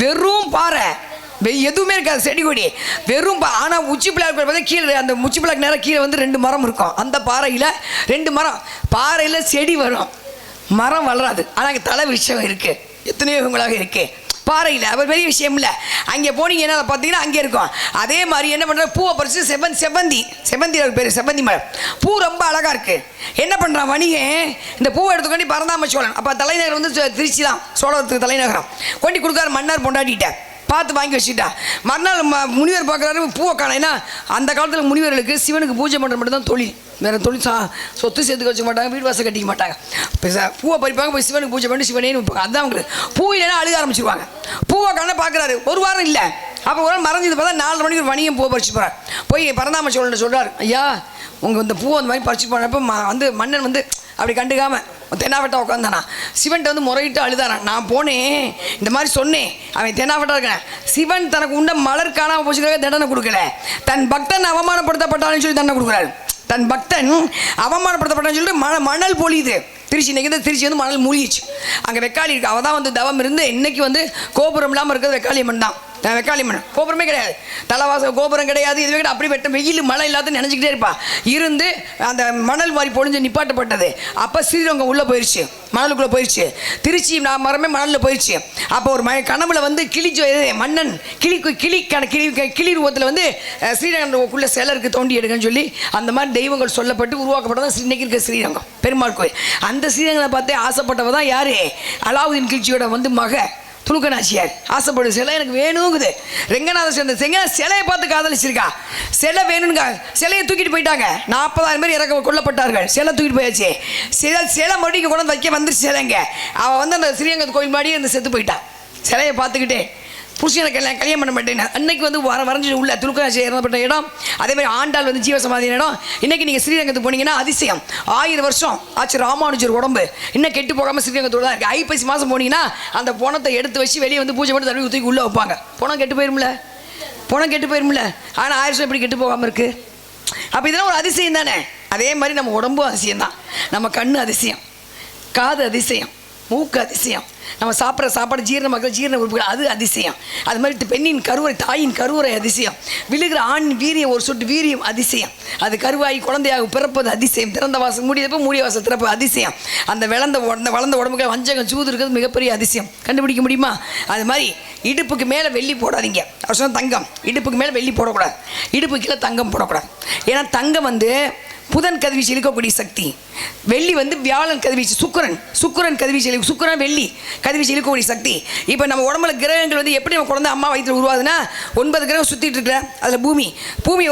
வெறும் பாறை, எதுவுமே இருக்காது, செடி கொடி வெறும். ஆனால் உச்சி பிள்ளையார் பார்த்தா கீழே அந்த உச்சி பிள்ளைக்கு நேரம் கீழே வந்து 2 மரம் இருக்கும். அந்த பாறையில் 2 மரம், பாறையில் செடி வரும், மரம் வளராது. ஆனால் அங்கே தலை விஷயம் இருக்குது, எத்தனையோ இவங்களாக இருக்குது பாறையில். அவர் பெரிய விஷயம் இல்லை. அங்கே போனீங்கன்னா அதை பார்த்தீங்கன்னா அங்கே இருக்கும். அதே மாதிரி என்ன பண்ணுற, பூவை பறித்து செவ்வந்தி பேர் செவ்வந்தி மரம். பூ ரொம்ப அழகாக இருக்குது. என்ன பண்ணுறான் வணிகன், இந்த பூவை எடுத்துக்கொண்டு பரந்தாம சோழன், அப்போ தலைநகர் வந்து திருச்சி தான், சோழத்துக்கு தலைநகரம், கொண்டு கொடுக்காரு மன்னர் பொண்டாட்டிட்ட பார்த்து வாங்கி வச்சுட்டா. மறுநாள் முனிவர் பார்க்குறாரு, பூவை காண. ஏன்னா அந்த காலத்தில் முனிவர்களுக்கு சிவனுக்கு பூஜை பண்ணுற மட்டும் தான் தொழில், வேறு தொழில் சொத்து சேர்த்துக்க வச்சுக்க மாட்டாங்க, வீடு வாசல் கட்டிக்க மாட்டாங்க. இப்போ பூவை பறிப்பாங்க, போய் சிவனுக்கு பூஜை பண்ணி சிவனேன்னு வைப்பாங்க. அதுதான் அவங்களுக்கு பூ இல்லைன்னா அழுக ஆரம்பிச்சிருவாங்க. பூவை காண பார்க்குறாரு, ஒரு வாரம் இல்லை. அப்போ ஒரு நாள் மறைஞ்சது பார்த்தா 4 மணிக்கு ஒரு வணிகம் பூவை பறிச்சு போகிறார். போய் பரந்தாம சோழன் சொல்கிறார், ஐயா உங்கள் இந்த பூவை அந்த மாதிரி பறிச்சு போனப்போ வந்து மன்னன் வந்து அப்படி கண்டுக்காம தென்னாவட்டா உட்காந்தானா, சிவன்கிட்ட வந்து முறையிட்டு அழுதாரான். நான் போனேன், இந்த மாதிரி சொன்னேன், அவன் தென்னாவட்டா இருக்கேன். சிவன் தனக்கு உண்ட மலர் காணாமல் போச்சுக்காக தண்டனை கொடுக்கல, தன் பக்தன் அவமானப்படுத்தப்பட்டான்னு சொல்லி தண்டனை கொடுக்குறாரு. தன் பக்தன் அவமானப்படுத்தப்பட்டான்னு சொல்லிட்டு மணல் பொழியுது. திருச்சி இன்னைக்கு திருச்சி வந்து மணல் மூழ்கிச்சு. அங்கே வெக்காளி இருக்கு, அவள் தான் வந்து தவம் இருந்து இன்னைக்கு வந்து கோபுரம் இல்லாமல் இருக்கிறது வெக்காளியம்மன் தான். வெக்காளியம்மன் கோபுரமே கிடையாது, தலைவாச கோபுரம் கிடையாது, இதுவே கிடையாது. அப்படி வெட்ட வெயில் மழை இல்லாத நினச்சிக்கிட்டே இருப்பா இருந்து அந்த மணல் மாதிரி பொழிஞ்சு நிப்பாட்டப்பட்டது. அப்போ ஸ்ரீரங்கம் உள்ளே போயிடுச்சு, மணலுக்குள்ளே போயிடுச்சு. திருச்சி மரமே மணலில் போயிடுச்சு. அப்போ ஒரு கனவுல வந்து மன்னன் கிளி ரூபத்தில் வந்து ஸ்ரீரங்கத்துக்குள்ளே சிலருக்கு தோண்டி எடுக்கன்னு சொல்லி அந்த மாதிரி தெய்வங்கள் சொல்லப்பட்டு உருவாக்கப்பட்டதான் இன்னைக்கு இருக்க ஸ்ரீரங்கம் பெருமாள் கோயில். அந்த ஸ்ரீரங்கத்தை பார்த்தே ஆசைப்பட்டவ தான் யாரு, அலாவுதீன் கில்ஜியோட வந்து மக துலுக்கநாச்சியார். ஆசைப்படுது சிலை எனக்கு வேணுங்குது. ரெங்கநாதர் சேர்ந்த சிலையை பார்த்து காதலிச்சிருக்கா, சிலை வேணுங்க, சிலையை தூக்கிட்டு போயிட்டாங்க. 40,000 பேர் கொல்லப்பட்டார்கள், சிலை தூக்கிட்டு போயாச்சு. சிலை மறுபடியும் கொண்டு வந்து வைக்க வந்துருச்சு சிலைங்க. அவள் வந்து அந்த ஸ்ரீரங்கத்து கோயில் மாடியே இருந்து செத்து போயிட்டான். சிலையை பார்த்துக்கிட்டே புருஷனை கல்யாணம் பண்ண மாட்டேன். அன்னைக்கு வந்து வரைஞ்சி உள்ள துலுக்கநாச்சி இறந்தப்பட்ட இடம். அதே மாதிரி ஆண்டாள் வந்து ஜீவசமாதி இடம். இன்னைக்கு நீங்கள் ஸ்ரீரங்கத்துக்கு போனீங்கன்னா அதிசயம். 1000 வருஷம் ஆச்சு ராமானுஜர் உடம்பு இன்னும் கெட்டு போகாமல் ஸ்ரீரங்கத்தோடு தான் இருக்குது. ஐப்பசி மாதம் போனீங்கன்னா அந்த பணத்தை எடுத்து வச்சு வெளியே வந்து பூஜை பண்ணி தடவி ஊற்றி உள்ளே வைப்பாங்க. பணம் கெட்டு போயிரும்ல. ஆனால் 1000 வருஷம் எப்படி கெட்டு போகாமல் இருக்குது? அப்போ இதெல்லாம் ஒரு அதிசயம் தானே. அதே மாதிரி நம்ம உடம்பும் அதிசயம் தான். நம்ம கண்ணு அதிசயம், காது அதிசயம், மூக்கு அதிசயம், நம்ம சாப்பிட்ற சாப்பாடு ஜீரணமாக்குற ஜீரண உறுப்புகள் அது அதிசயம். அது மாதிரி பெண்ணின் கருவறை, தாயின் கருவறை அதிசயம். விழுகிற ஆணின் வீரியம், ஒரு சொட்டு வீரியம் அதிசயம். அது கருவாகி குழந்தையாக பிறப்பது அதிசயம். திறந்த வாசல் மூடியப்போ மூடிய வாசல் திறப்பு அதிசயம். அந்த வளர்ந்த உடம்புக்கு வஞ்சகம் சூது இருக்கிறது மிகப்பெரிய அதிசயம். கண்டுபிடிக்க முடியுமா? அது மாதிரி இடுப்புக்கு மேலே வெள்ளி போடாதீங்க. அவர் சொன்ன தங்கம், இடுப்புக்கு மேலே வெள்ளி போடக்கூடாது, இடுப்புக்கு கீழே தங்கம் போடக்கூடாது. ஏன்னா தங்கம் வந்து புதன் கதிர்வீச்சு இழுக்கக்கூடிய சக்தி, வெள்ளி வந்து வியாழன் கதிர்வீச்சு, சுக்கிரன் கதிர்வீச்சு, சுக்கிரன் வெள்ளி கதிர்வீச்சு இழுக்கக்கூடிய சக்தி. இப்போ நம்ம உடம்புல கிரகங்கள் வந்து எப்படி நம்ம குழந்தை அம்மா வயிற்றில் உருவாதுன்னா 9 கிரகம் சுற்றிட்டு இருக்கிற அதில் பூமி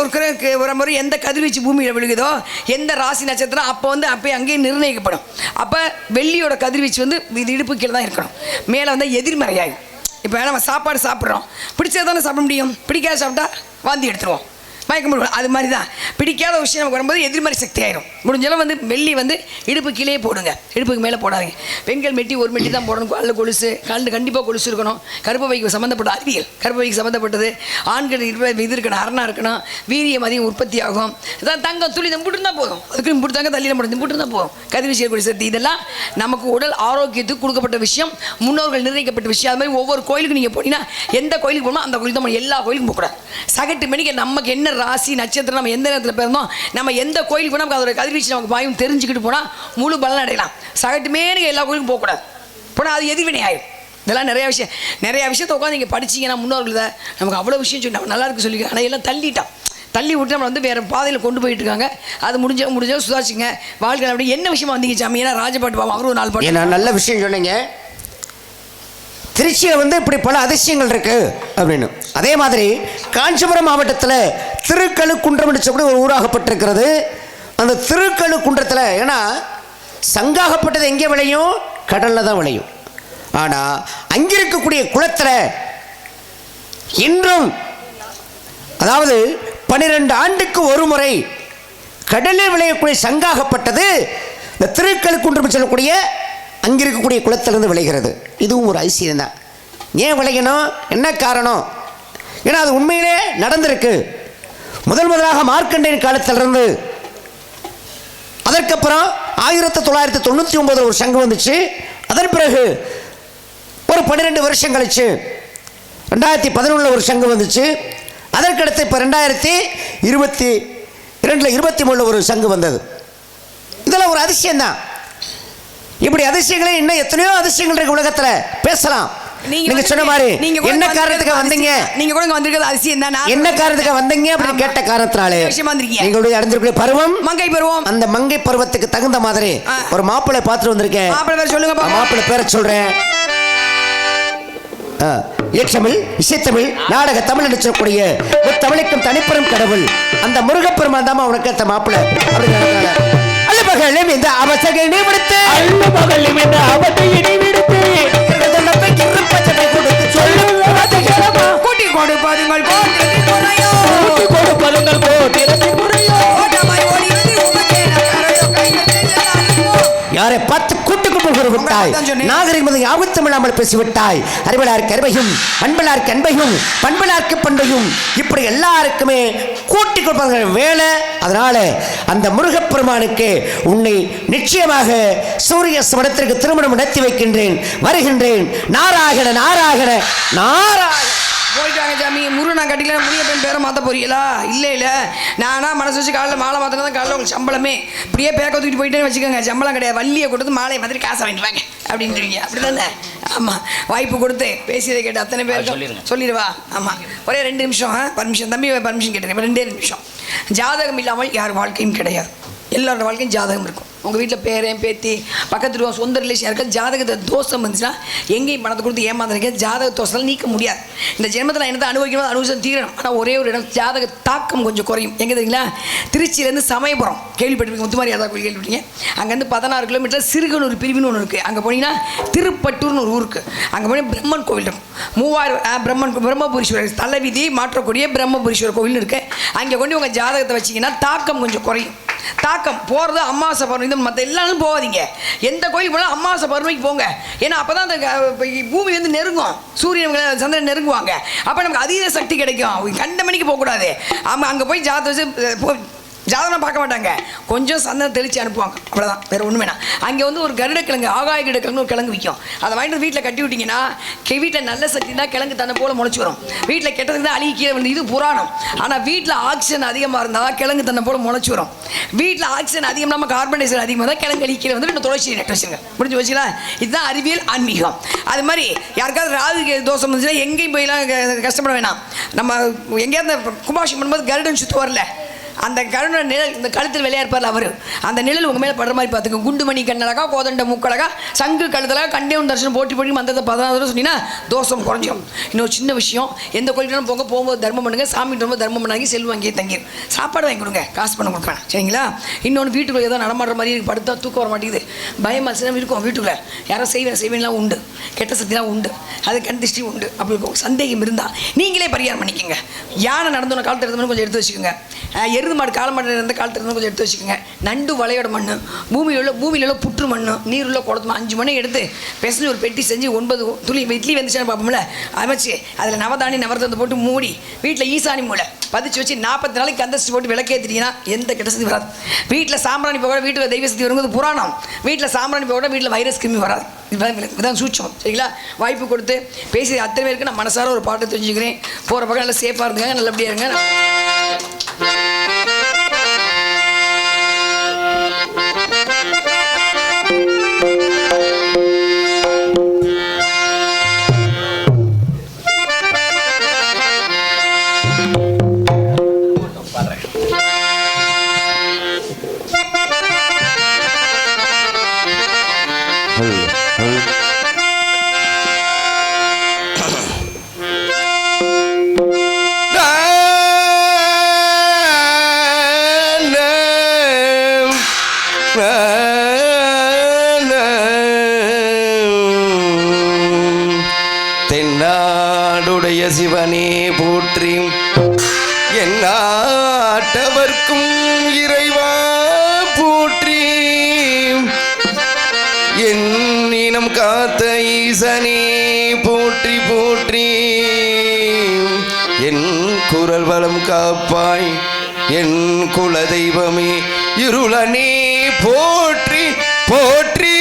ஒரு கிரகம் ஒரு முறை எந்த கதிர்வீச்சு பூமியில் விழுகுதோ, எந்த ராசி நட்சத்திரம் அப்போ வந்து அப்போ அங்கேயே நிர்ணயிக்கப்படும். அப்போ வெள்ளியோட கதிர்வீச்சு வந்து இது இடுப்பு கீழே தான் இருக்கணும், மேலே வந்து எதிர்மறையாகும். இப்போ நம்ம சாப்பாடு சாப்பிட்றோம், பிடிச்சது தானே சாப்பிட முடியும், பிடிக்காத சாப்பிட்டா வாந்தி எடுத்துருவோம், மயக்க முடியும். அது மாதிரி தான் பிடிக்காத விஷயம் நமக்கு வரும்போது எதிர்மறை சக்தி ஆயிரும். முடிஞ்சாலும் வந்து வெள்ளி வந்து இடுப்பு கீழே போடுங்க, இடுப்புக்கு மேலே போடாதீங்க. பெண்கள் மெட்டி ஒரு மெட்டி தான் போடணும், காலில் கொலுசு, காலில் கண்டிப்பாக கொலுசு இருக்கணும். கர்ப்பப்பைக்கு சம்மந்தப்பட்ட அறிவியல், கர்ப்பப்பைக்கு சம்மந்தப்பட்டது. ஆண்கள் இது இருக்கணும், அரணா இருக்கணும், வீரியம் அதிகம் உற்பத்தி ஆகும். இதான் தங்கம் துளி நம்பிட்டு இருந்தால் போதும், அதுக்கு இப்படி தாங்க தள்ளியில் முடியும் நம்பிட்டு இருந்தால் போதும். கதிர்வீச்சு செய்யக்கூடிய சக்தி இதெல்லாம் நமக்கு உடல் ஆரோக்கியத்துக்கு கொடுக்கப்பட்ட விஷயம், முன்னோர்கள் நிர்ணயிக்கப்பட்ட விஷயம். அது மாதிரி ஒவ்வொரு கோயிலுக்கு நீங்கள் போனீங்கன்னா எந்த கோயிலுக்கு போகணும் அந்த கோயிலுக்கு தான் எல்லா கோயிலுக்கும் போகக்கூடாது. சகட்டு மணிக்கு நமக்கு என்ன ராசி நட்சத்திரம், நம்ம எந்த நேரத்தில் பிறந்தோம், நம்ம எந்த கோயிலுக்கு போனால் அதோட கதிர்வீச்சு நமக்கு பாயும் தெரிஞ்சுக்கிட்டு போனால் முழு பலன் அடையலாம். சகட்டுமே நீங்கள் எல்லா கோயிலுக்கும் போகக்கூடாது, போனால் அது எதிர்வினை ஆயிடும். இதெல்லாம் நிறைய விஷயத்தை உட்காந்து நீங்கள் படிச்சிங்கன்னா முன்னோர்கள் தான் நமக்கு அவ்வளோ விஷயம் சொல்லி நம்ம நல்லா இருக்கு சொல்லி, ஆனால் எல்லாம் தள்ளி விட்டு நம்ம வந்து வேறு பாதையில் கொண்டு போயிட்டு இருக்காங்க. அது முடிஞ்ச சுதாரிச்சுங்க வாழ்க்கை. அப்படி என்ன விஷயமா வந்தீங்க சாமி? ஏன்னா ராஜபாட்டு பாவம் அவரும் 4 பாட்டு நல்ல விஷயம் சொன்னீங்க. திருச்சியில் வந்து இப்படி பல அதிசயங்கள் இருக்கு அப்படின்னு. அதே மாதிரி காஞ்சிபுரம் மாவட்டத்தில் திருக்கழுக்குன்றம் சொல்லி ஒரு ஊராகப்பட்டிருக்கிறது. அந்த திருக்கழுக்குன்றத்தில் ஏன்னா சங்காகப்பட்டது எங்கே விளையும்? கடலில் தான் விளையும். ஆனால் அங்கே இருக்கக்கூடிய குளத்தில் இன்றும், அதாவது 12 ஆண்டுக்கு ஒரு முறை கடலில் விளையக்கூடிய சங்காகப்பட்டது இந்த திருக்கழுக்குன்றம் சொல்லக்கூடிய அங்கே இருக்கக்கூடிய குளத்திலிருந்து விளைகிறது. இதுவும் ஒரு ஐசியம் தான். ஏன் விளையணும்? என்ன காரணம்? ஏன்னா அது உண்மையிலே நடந்திருக்கு. முதலாக மார்க்கண்டேயன் காலத்திலிருந்து, அதற்கப்புறம் 1999 ஒரு சங்கம் வந்துச்சு. அதன் பிறகு ஒரு 12 வருஷம் கழிச்சு 2011 ஒரு சங்கம் வந்துச்சு. அதற்கடுத்து இப்போ 2022 23 ஒரு சங்கம் வந்தது. இதெல்லாம் ஒரு அதிசயம் தான். இப்படி அதிசயங்களே இன்னும் எத்தனையோ அதிசயங்கள் இருக்கு உலகத்துல, பேசலாம். நீங்க சொன்ன மாதிரி என்ன காரணத்துக்கு வந்தீங்க, நீங்க கூட வந்திருக்கிறது அதிசயம் தான். என்ன காரணத்துக்கு வந்தீங்க அப்படின்னு கேட்ட காரணத்தினாலே நீங்களுடைய அடைஞ்சிருக்கிற பருவம் மங்கை பருவம். அந்த மங்கை பருவத்துக்கு தகுந்த மாதிரி ஒரு மாப்பிள்ளை பார்த்துட்டு வந்திருக்கேன். மாப்பிள்ளை பேர் சொல்லுங்க. மாப்பிள்ளை பேரை சொல்றேன். இயற்றமிழ், இசைத்தமிழ், நாடக தமிழ் நினைச்சக்கூடிய தமிழுக்கும் தனிப்பெரும் கடவுள் அந்த முருகப்பெருமான் தான் உனக்கு அந்த மாப்பிள்ளை அப்படின்னு. அல்லுமகளும் இந்த அவசகை விடுத்து, அல்லுமகளும் இந்த அவசகை விடுத்து கொடுத்து சொல்லும் கூட்டி கொடுப்பதுங்கள் யாரை பார்த்து கூட்டுக்கு விட்டாய், நாகரிகம் யாபத்தும் இல்லாமல் பேசிவிட்டாய். அறிவலாருக்கு அறிவையும், அன்பலாருக்கு அன்பையும், பண்பலாருக்கு பண்பையும், இப்படி எல்லாருக்குமே கூட்டி கொடுப்பாங்க வேலை. அதனால அந்த முருகப்பெருமானுக்கு உன்னை நிச்சயமாக சூரிய ஸ்மரத்திற்கு திருமணம் நடத்தி வைக்கின்றேன், வருகின்றேன். நாராயண நாராயண நாராயண. போயிட்டாங்க சாமி. முருகன் கட்டிக்கல முருகன் பேரை மாற்ற போறீங்களா? இல்லை நானா மனசு வச்சு காலையில் மாலை மாற்றினா தான் காலையில் உங்களுக்கு சம்பளமே. இப்படியே பேக்க தூக்கிட்டு போயிட்டேன்னு வச்சுக்கோங்க, சம்பளம் கிடையாது. வள்ளியை கொடுத்து மாலை மாதிரி காசை வாங்கிடுவாங்க அப்படின்றீங்க. அப்படி தானே? ஆமாம், வாய்ப்பு கொடுத்து பேசியதை கேட்டு அத்தனை பேர் சொல்லிடுவா. ஆமாம், ஒரே 2 நிமிஷம் பர்மிஷன். தம்பி பர்மிஷன் கேட்டுருக்கேன். 2 நிமிஷம். ஜாதகம் இல்லாமல் யார் வாழ்க்கையும் கிடையாது. எல்லாரோட வாழ்க்கையும் ஜாதகம் இருக்கும். உங்கள் வீட்டில் பேரன் பேத்தி பக்கத்து சொந்த ரிலேஷன் இருக்க ஜாதகத்தை தோஷம் வந்துச்சுன்னா எங்கேயும் பணத்தை கொடுத்து ஏமாந்துருக்க ஜாதக தோஷத்தால் நீக்க முடியாது. இந்த ஜென்மத்தில் என்னத்தை அனுபவிக்கணும், அனுபவிச்சு தீரணும். ஆனால் ஒரே ஒரு இடம் ஜாதக தாக்கம் கொஞ்சம் குறையும். எங்கே தெரியுங்களா? திருச்சியிலேருந்து சமயபுரம் கேள்விப்பட்டிருப்பீங்க, முத்துமாரி யாதா கோயில் கேள்விப்பட்டீங்க. அங்கேருந்து 16 கிலோமீட்டர் சிறுகனூர் பிரிவுன்னு ஒன்று இருக்குது. அங்கே போனீங்கன்னா திருப்பட்டூர்னு ஒரு ஊருக்கு. அங்கே போய் பிரம்மன் கோவில் இருக்கும். 3000 பிரம்மபுரீஸ்வரர் தலைவிதி மாற்றக்கூடிய பிரம்மபுரீஸ்வரர் கோவில்னு இருக்குது. அங்கே கொண்டு உங்கள் ஜாதகத்தை வச்சிங்கன்னா தாக்கம் கொஞ்சம் குறையும். தாக்கம் போகிறது அமாவாசை பௌர்ணமி, மற்ற எல்லாரும் போகாதீங்க. எந்த கோயிலுக்கு போனாலும் அமாவாசை பௌர்ணமிக்கு போங்க. ஏன்னா அப்போ தான் அந்த பூமி வந்து நெருங்கும், சூரியன் சந்திரன் நெருங்குவாங்க. அப்போ நமக்கு அதீத சக்தி கிடைக்கும். கண்ட மணிக்கு போகக்கூடாது. ஆமாம், அங்கே போய் ஜாதகம் பார்க்க மாட்டாங்க, கொஞ்சம் சந்தனம் தெளித்து அனுப்புவாங்க, அவ்வளோதான், வேறு ஒன்றும் வேணாம். அங்கே வந்து ஒரு கருடக்கிழங்கு, ஆகாய கருடக்கிழங்கு ஒரு கிழங்கு விற்கும். அதை வாங்கிட்டு வீட்டில் கட்டி விட்டிங்கன்னா வீட்டில் நல்ல சக்தி தான் கிழங்கு தன்னை போல் முளைச்சி வரும். வீட்டில் கெட்டதுக்கு தான் அழுகி கீழே வந்து, இது புராணம். ஆனால் வீட்டில் ஆக்சிஜன் அதிகமாக இருந்தால் கிழங்கு தன்னை போல் முளைச்சி வரும். வீட்டில் ஆக்சிஜன் அதிகம் இல்லாமல் கார்பன் டை ஆக்சைடு அதிகமாக தான் கிழங்கு அழுகி கீழே வந்து இன்னும் துளசி நட்டு வச்சுங்க, முடிஞ்சு வச்சுக்கலாம். இதுதான் அறிவியல் ஆன்மீகம். அது மாதிரி யாருக்காவது ராகு தோஷம் இருந்துச்சுன்னா எங்கேயும் போயெல்லாம் கஷ்டப்பட வேணாம். நம்ம எங்கேயாவது கும்பாபிஷேகம் பண்ணும்போது கருடன் சுற்று வரல, அந்த கருணை நிழல் இந்த கழுத்தில் விளையா இருப்பார் அவர், அந்த நிழல் உங்கள் மேலே படுற மாதிரி பார்த்துங்க. குண்டுமணி கண்ணழகா, கோதண்ட மூக்கழகா, சங்கு கழுத்தலகா, கண்டேவன் தரிசனம் போட்டி போட்டி மந்தத்தை 14 தடவை சொன்னீங்கன்னா தோஷம் குறைஞ்சிடும். இன்னொரு சின்ன விஷயம், எந்த கோயிலும் போகும்போது தர்மம் பண்ணுங்க, சாமி ரொம்ப தர்மம் பண்ணாங்க, செல்வம் அங்கேயே தங்கிடும். சாப்பாடு வாங்கி கொடுங்க, காசு பண்ண கொடுப்பேன், சரிங்களா? இன்னொன்று, வீட்டுக்குள்ளே ஏதோ நடமாடுற மாதிரி இருக்குது, படுத்தா தூக்கம் வர மாட்டேங்குது, பயமாக சின்ன இருக்கும் வீட்டுக்குள்ளே, யாரோ செய்வேன்லாம் உண்டு, கெட்ட சக்திலாம் உண்டு, அது கண் திருஷ்டி உண்டு. அப்படி இருக்கும் சந்தேகம் இருந்தால் நீங்களே பரிகாரம் பண்ணிக்கோங்க. யானை நடந்தோன்னு காலத்தில் இருந்தோன்னு கொஞ்சம் எடுத்து வச்சுக்கோங்க. எருது மாடு கால மாடு இருந்த காலத்தில் கொஞ்சம் எடுத்து வச்சுக்கோங்க. நண்டு வளையோட மண், பூமியில் உள்ள புற்று மண், நீர் உள்ள குளத்து 5 மணி எடுத்து பெசஞ்சு ஒரு பெட்டி செஞ்சு 9 துளி இட்லி வந்துச்சுன்னு பார்ப்போம்ல, அமைச்சு அதில் நவதானி நவரத்தை போட்டு மூடி வீட்டில் ஈசானி மூளை பதிச்சு வச்சு 40 நாளைக்கு கந்தஸ்டி போட்டு விளக்கேற்றிட்டீங்கன்னா எந்த கெட்ட சக்தி வராது. வீட்டில் சாம்பிராணி போக வீட்டில் தெய்வ சக்தி வரும்போது புராணம், வீட்டில் சாம்பிராணி போக வீட்டில் வைரஸ் கிருமி வராது. இதுதான் சூட்சம், சரிங்களா? வாய்ப்பு கொடுத்து பேசி அத்தனை பேருக்கு நான் மனசார ஒரு பாட்டு தெரிஞ்சுக்கிறேன். போகிற பக்கம் நல்லா சேஃபாக இருந்துங்க, நல்லபடியாக இருங்க. தென்னாடுடைய சிவனே போற்றி, எந்நாட்டவர்க்கும் இறைவா போற்றி, என் இனம் காத்த ஈசனே போற்றி போற்றி, என் குரல் வளம் காப்பாய் என் குல தெய்வமே இருளனே போற்றி போற்றி.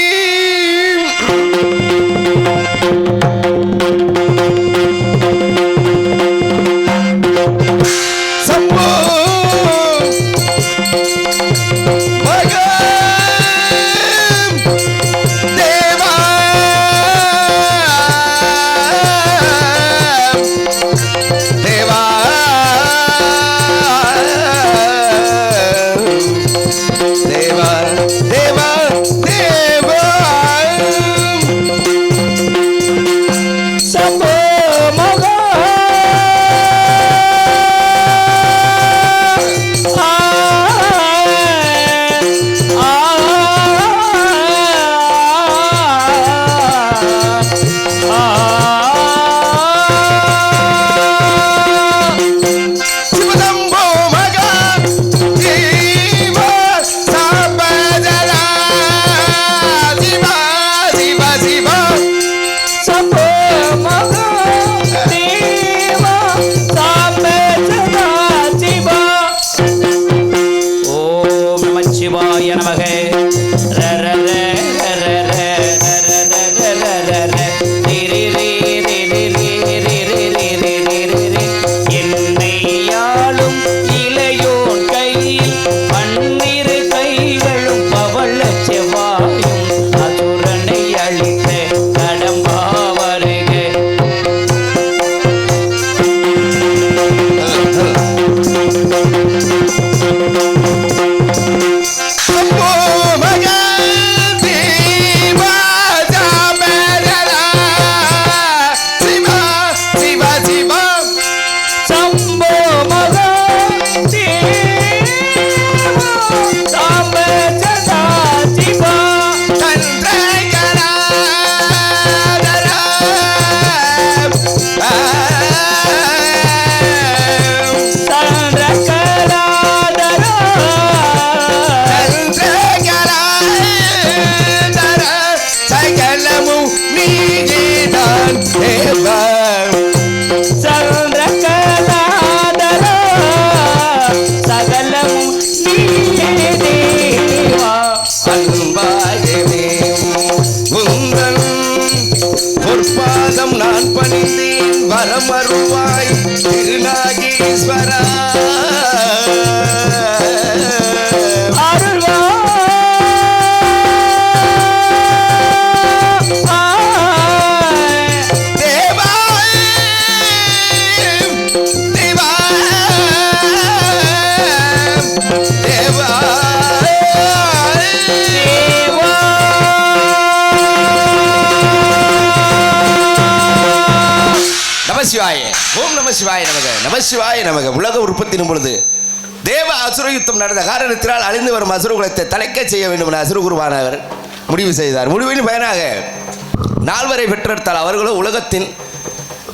சிவாய ஓம் நம சிவாய நமக நம சிவாய நமக. உலக உற்பத்தியின் பொழுது தேவ அசுர யுத்தம் நடந்த காரணத்தினால் அழிந்து வரும் அசுர குலத்தை தலைக்க செய்ய வேண்டும் என அசுரகுருவானவர் முடிவு செய்தார். முடிவின் பயனாக நால்வரை பெற்றெடுத்தால் அவர்களோ உலகத்தின்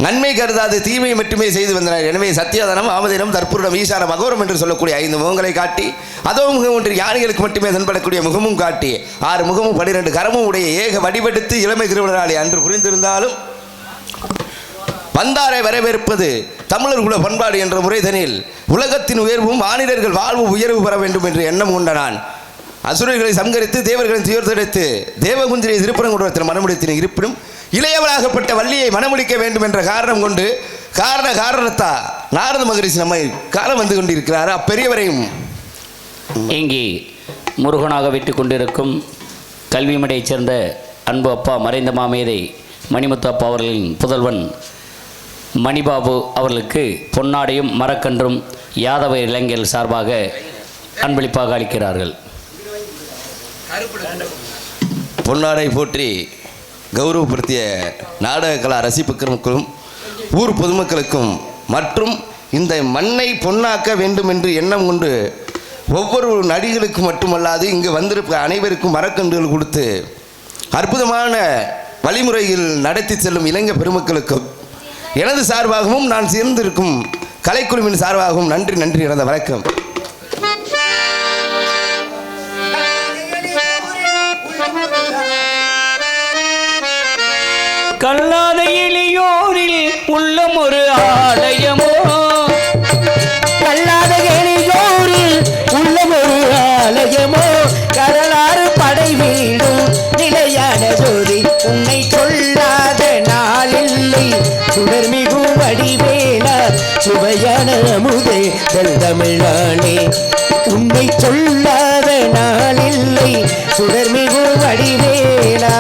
நன்மை கருதாது தீமை மட்டுமே செய்து வந்தனர். எனவே சத்தியாதனம், ஆமதினம், தற்புருடம், ஈசான, மகோரம் என்று சொல்லக்கூடிய 5 முகங்களை காட்டி அதோ முகம் ஒன்று யானைகளுக்கு மட்டுமே தென்படக்கூடிய முகமும் காட்டி 6 முகமும் 12 கரமும் உடைய ஏக வடிவெடுத்து இளமை திருவிழாவை அன்று புரிந்திருந்தாலும் வந்தாரை வரவேற்பது தமிழர் குல பண்பாடு என்ற முறைதனில் உலகத்தின் உயர்வும் மாநிலர்கள் வாழ்வு உயர்வு பெற வேண்டும் என்று எண்ணம் கொண்ட நான் அசுரர்களை சங்கரித்து தேவர்களின் துயர்த்தெடுத்து தேவகுந்திரியை திருப்பரங்குன்றத்தில் மனமுடித்தின. இருப்பினும் இளையவளாகப்பட்ட வள்ளியை மனமுடிக்க வேண்டும் என்ற காரணம் கொண்டு காரணத்தா நாரத மகரிஷி நம்மை காலம் வந்து கொண்டிருக்கிறார். அப்பெரியவரையும் இங்கே முருகனாக விட்டு கொண்டிருக்கும் கல்விமடையைச் சேர்ந்த அன்பு அப்பா மறைந்த மாமேதை மணிமுத்து அப்பா அவர்களின் புதல்வன் மணிபாபு அவர்களுக்கு பொன்னாடையும் மரக்கன்றும் யாதவ இளைஞர்கள் சார்பாக அன்பளிப்பாக அளிக்கிறார்கள். பொன்னாடை போற்றி கௌரவப்படுத்திய நாடக கலா ரசிப்புக்களுக்கும் ஊர் பொதுமக்களுக்கும் மற்றும் இந்த மண்ணை பொன்னாக்க வேண்டும் என்று எண்ணம் கொண்டு ஒவ்வொரு நடிகளுக்கும் மட்டுமல்லாது இங்கு வந்திருக்க அனைவருக்கும் மரக்கன்றுகள் கொடுத்து அற்புதமான வழிமுறையில் நடத்தி செல்லும் இளைஞர் பெருமக்களுக்கும் எனது சார்பாகவும் நான் சேர்ந்திருக்கும் கலைக்குழுவின் சார்பாகவும் நன்றி நன்றி இறந்த வணக்கம். கல்லாத எளியோரில் உள்ளம் ஒரு ஆலயமோ, கல்லாத எளியோரில் உள்ளம் ஒரு ஆலயமோ, கடலாறு படை வீடும் நிலையான ஜோதி உன்னை சொல்லாத நாளில்லை சுடர்மிகு வடிவேலா சுவையான அமுதே தமிழானே. உன்னை சொல்லாத நாளில்லை சுடர்மிகு வடிவேலா.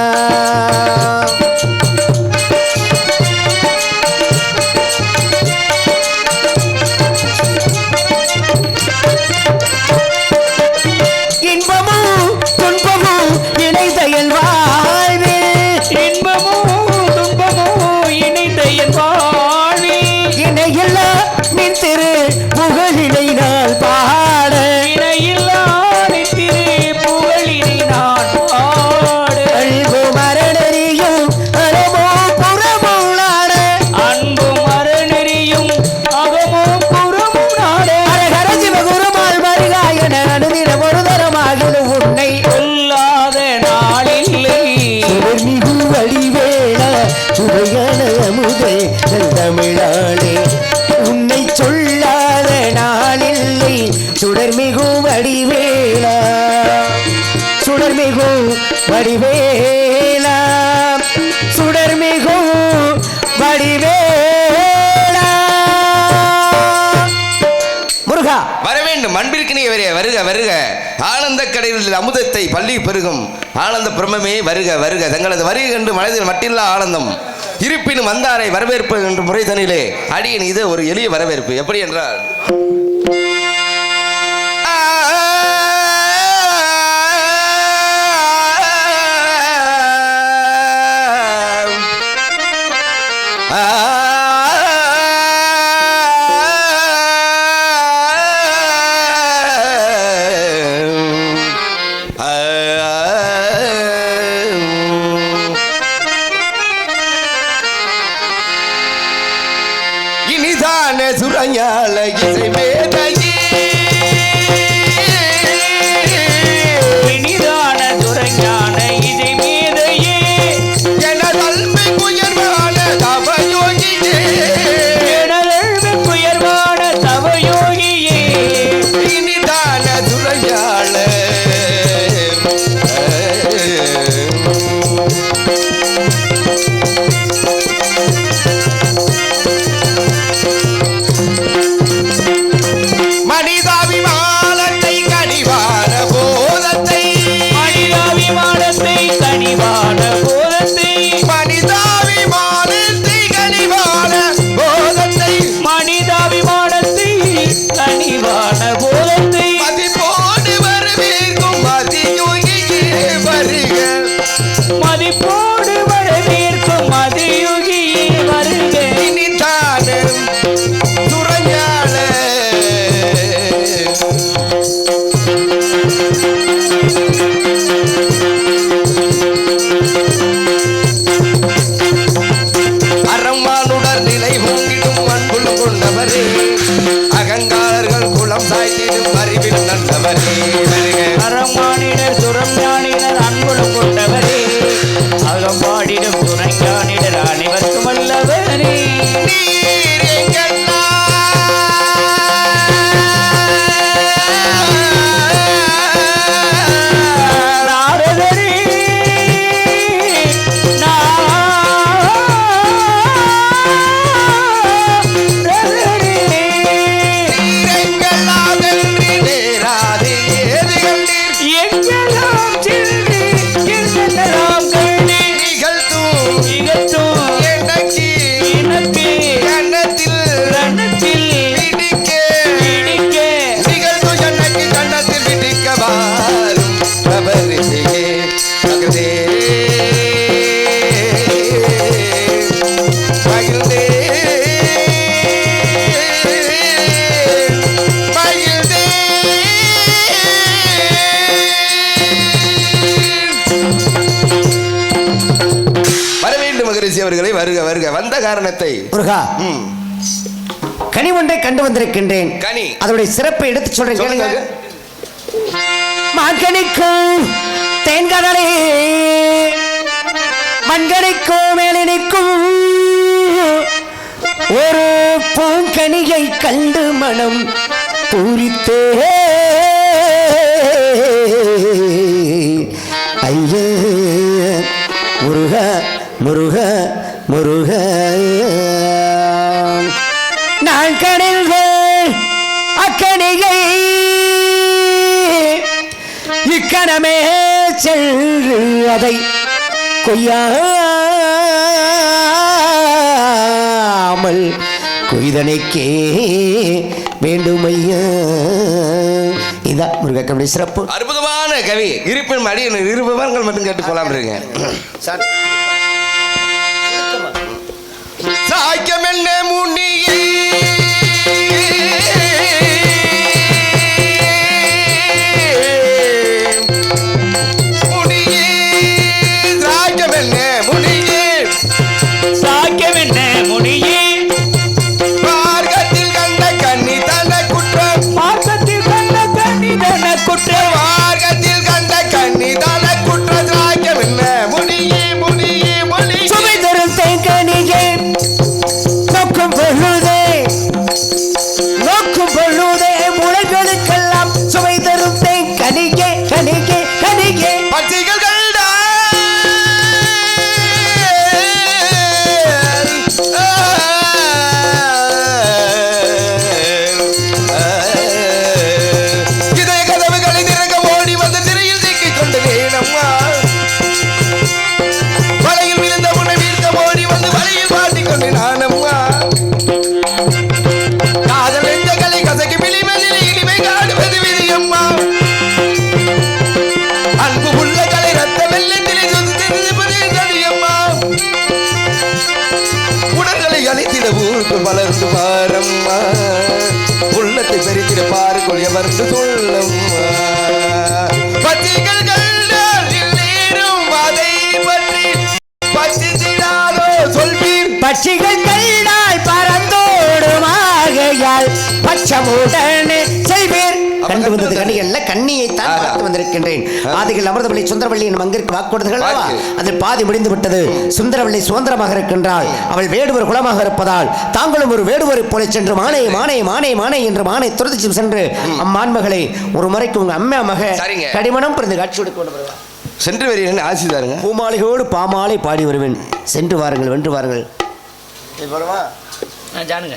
தமிழானே உன்னை சொல்லாத நாளில்லை சுடர்மிகு வடிவேலா சுடர்மிகு வடிவேலா சுடர்மிகு வடிவேலா. முருகா வர வேண்டும் அன்பிற்கினியவரே வருக வருக. ஆனந்த கடையில் அமுதத்தை பள்ளி பெருகும் ஆனந்த பிரம்மே வருக வருக. தங்களது வருகை கண்டு மனதில் மட்டில்லா ஆனந்தம் இருப்பினும் வந்தாரை வரவேற்பு என்ற முறைதனிலே அடியன் இது ஒரு எளிய வரவேற்பு. எப்படி என்றால் இனிதான சுரஞால இசை மேதையே இனிதான சுரஞான இசை மேதையே எனதல்மை உயர்வான தவயோகியே எனதல்மை உயர்வான தவயோகியே இனிதான சுரஞால அவர்களை வருக வருக வந்த காரணத்தை முருகா ம், கனி ஒன்றை கண்டு வந்திருக்கின்றேன். கனி. அதனுடைய சிறப்பை எடுத்து சொல்றேன் கேளுங்க. சொல்லுங்க. மாங்கனிக்கும் தேன்கடலே மண்கனிக்கும் மேலினிக்கும் ஒரு பூங்கனியை கண்டு மனம் பூரித்தே ஐய முருக முருக முருக நான் கணில்வேன் அக்கணியை இக்கணமே சென்று அதை கொய்யாமல் கொய்தனைக்கே வேண்டுமையா. இதான் முருகக்கனுடைய சிறப்பு. அற்புதமான கவி இருப்பின் அடிய இருப்பவர்கள் மட்டும் கேட்டு போலாம் இருக்கேன். சாய்க்கம் என்ன முனியே சாக்கியமென்ன முடியே மார்க்கத்தில் கண்ட கண்ணி தன குற்றம் மார்க்கத்தில் கண்ட கண்ணிதன குற்றம் மார்க்கத்தில் கண்ட கண்ணி தன குற்றம் சாய்க்கம் என்ன முனியே முனியே முனி சுமை தரும் தேங்கனியே நோக்கும் பொழுதே முளைகளுக்கெல்லாம் சுமை தரும் தேங்கனியே கனியே கனியே பட்சிகள் இதய கதவுகளை திறக்க ஓடி வந்து திரையில் சிக்கிக் கொண்டு வேணம்மா வலையில் விழுந்த உன்னை வீழ்த்த ஓடி வந்து வலையில் மாட்டிக்கொண்டு நானம்மா காதல் நெஞ்சங்களை கசக்கி விழிவதில் இனிமை காடுவது விதியம்மா அன்பு உள்ளங்களை ரத்த வெள்ளத்திலே சுத்திருப்பதே தனியம்மா உடல்களை அழைத்திட ஊருக்கு வளர்ந்து பாரம்மா உள்ளத்தை பெருத்திட பாருக்குள் எவர்ந்து சொல்லம்மா பத்திகள் கண்டால் இல்லேரும் அதை பற்றி பச்சிடாதோ சொல்வீர் பட்சிகள் கண்டால் பறந்தோடுமாகையால் பச்சமுடனே செய்வீர். கண்டு வந்தது கண்ணிகள்ல கண்ணியை தான் பார்த்து வந்திருக்கின்றேன். ஆதிகள் அமிர்தவள்ளி சுந்தரவள்ளி எனும் அங்கிற்கு வாக்குறுதிகள் அதில் பாதி முடிந்து விட்டது. சுந்தரவள்ளி சுதந்திரமாக இருக்கின்றாள். அவள் வேடுவர் குலமாக இருப்பதால் தாங்களும் ஒரு வேடுவரை போல சென்று மானை மானை மானை மானை என்று மானை துரதிச்சு சென்று அம்மான்மகளை ஒரு முறைக்கு உங்க அம்மா மக சரிங்க. கடிமணம் பிறந்து காட்சி கொடுக்க கொண்டு வருவார். சென்று வருகிறேன் ஆசிதாருங்க. பூமாலையோடு பாமாலை பாடி வருவேன். சென்று வாருங்கள், வென்று வாருங்கள். ஜானுங்க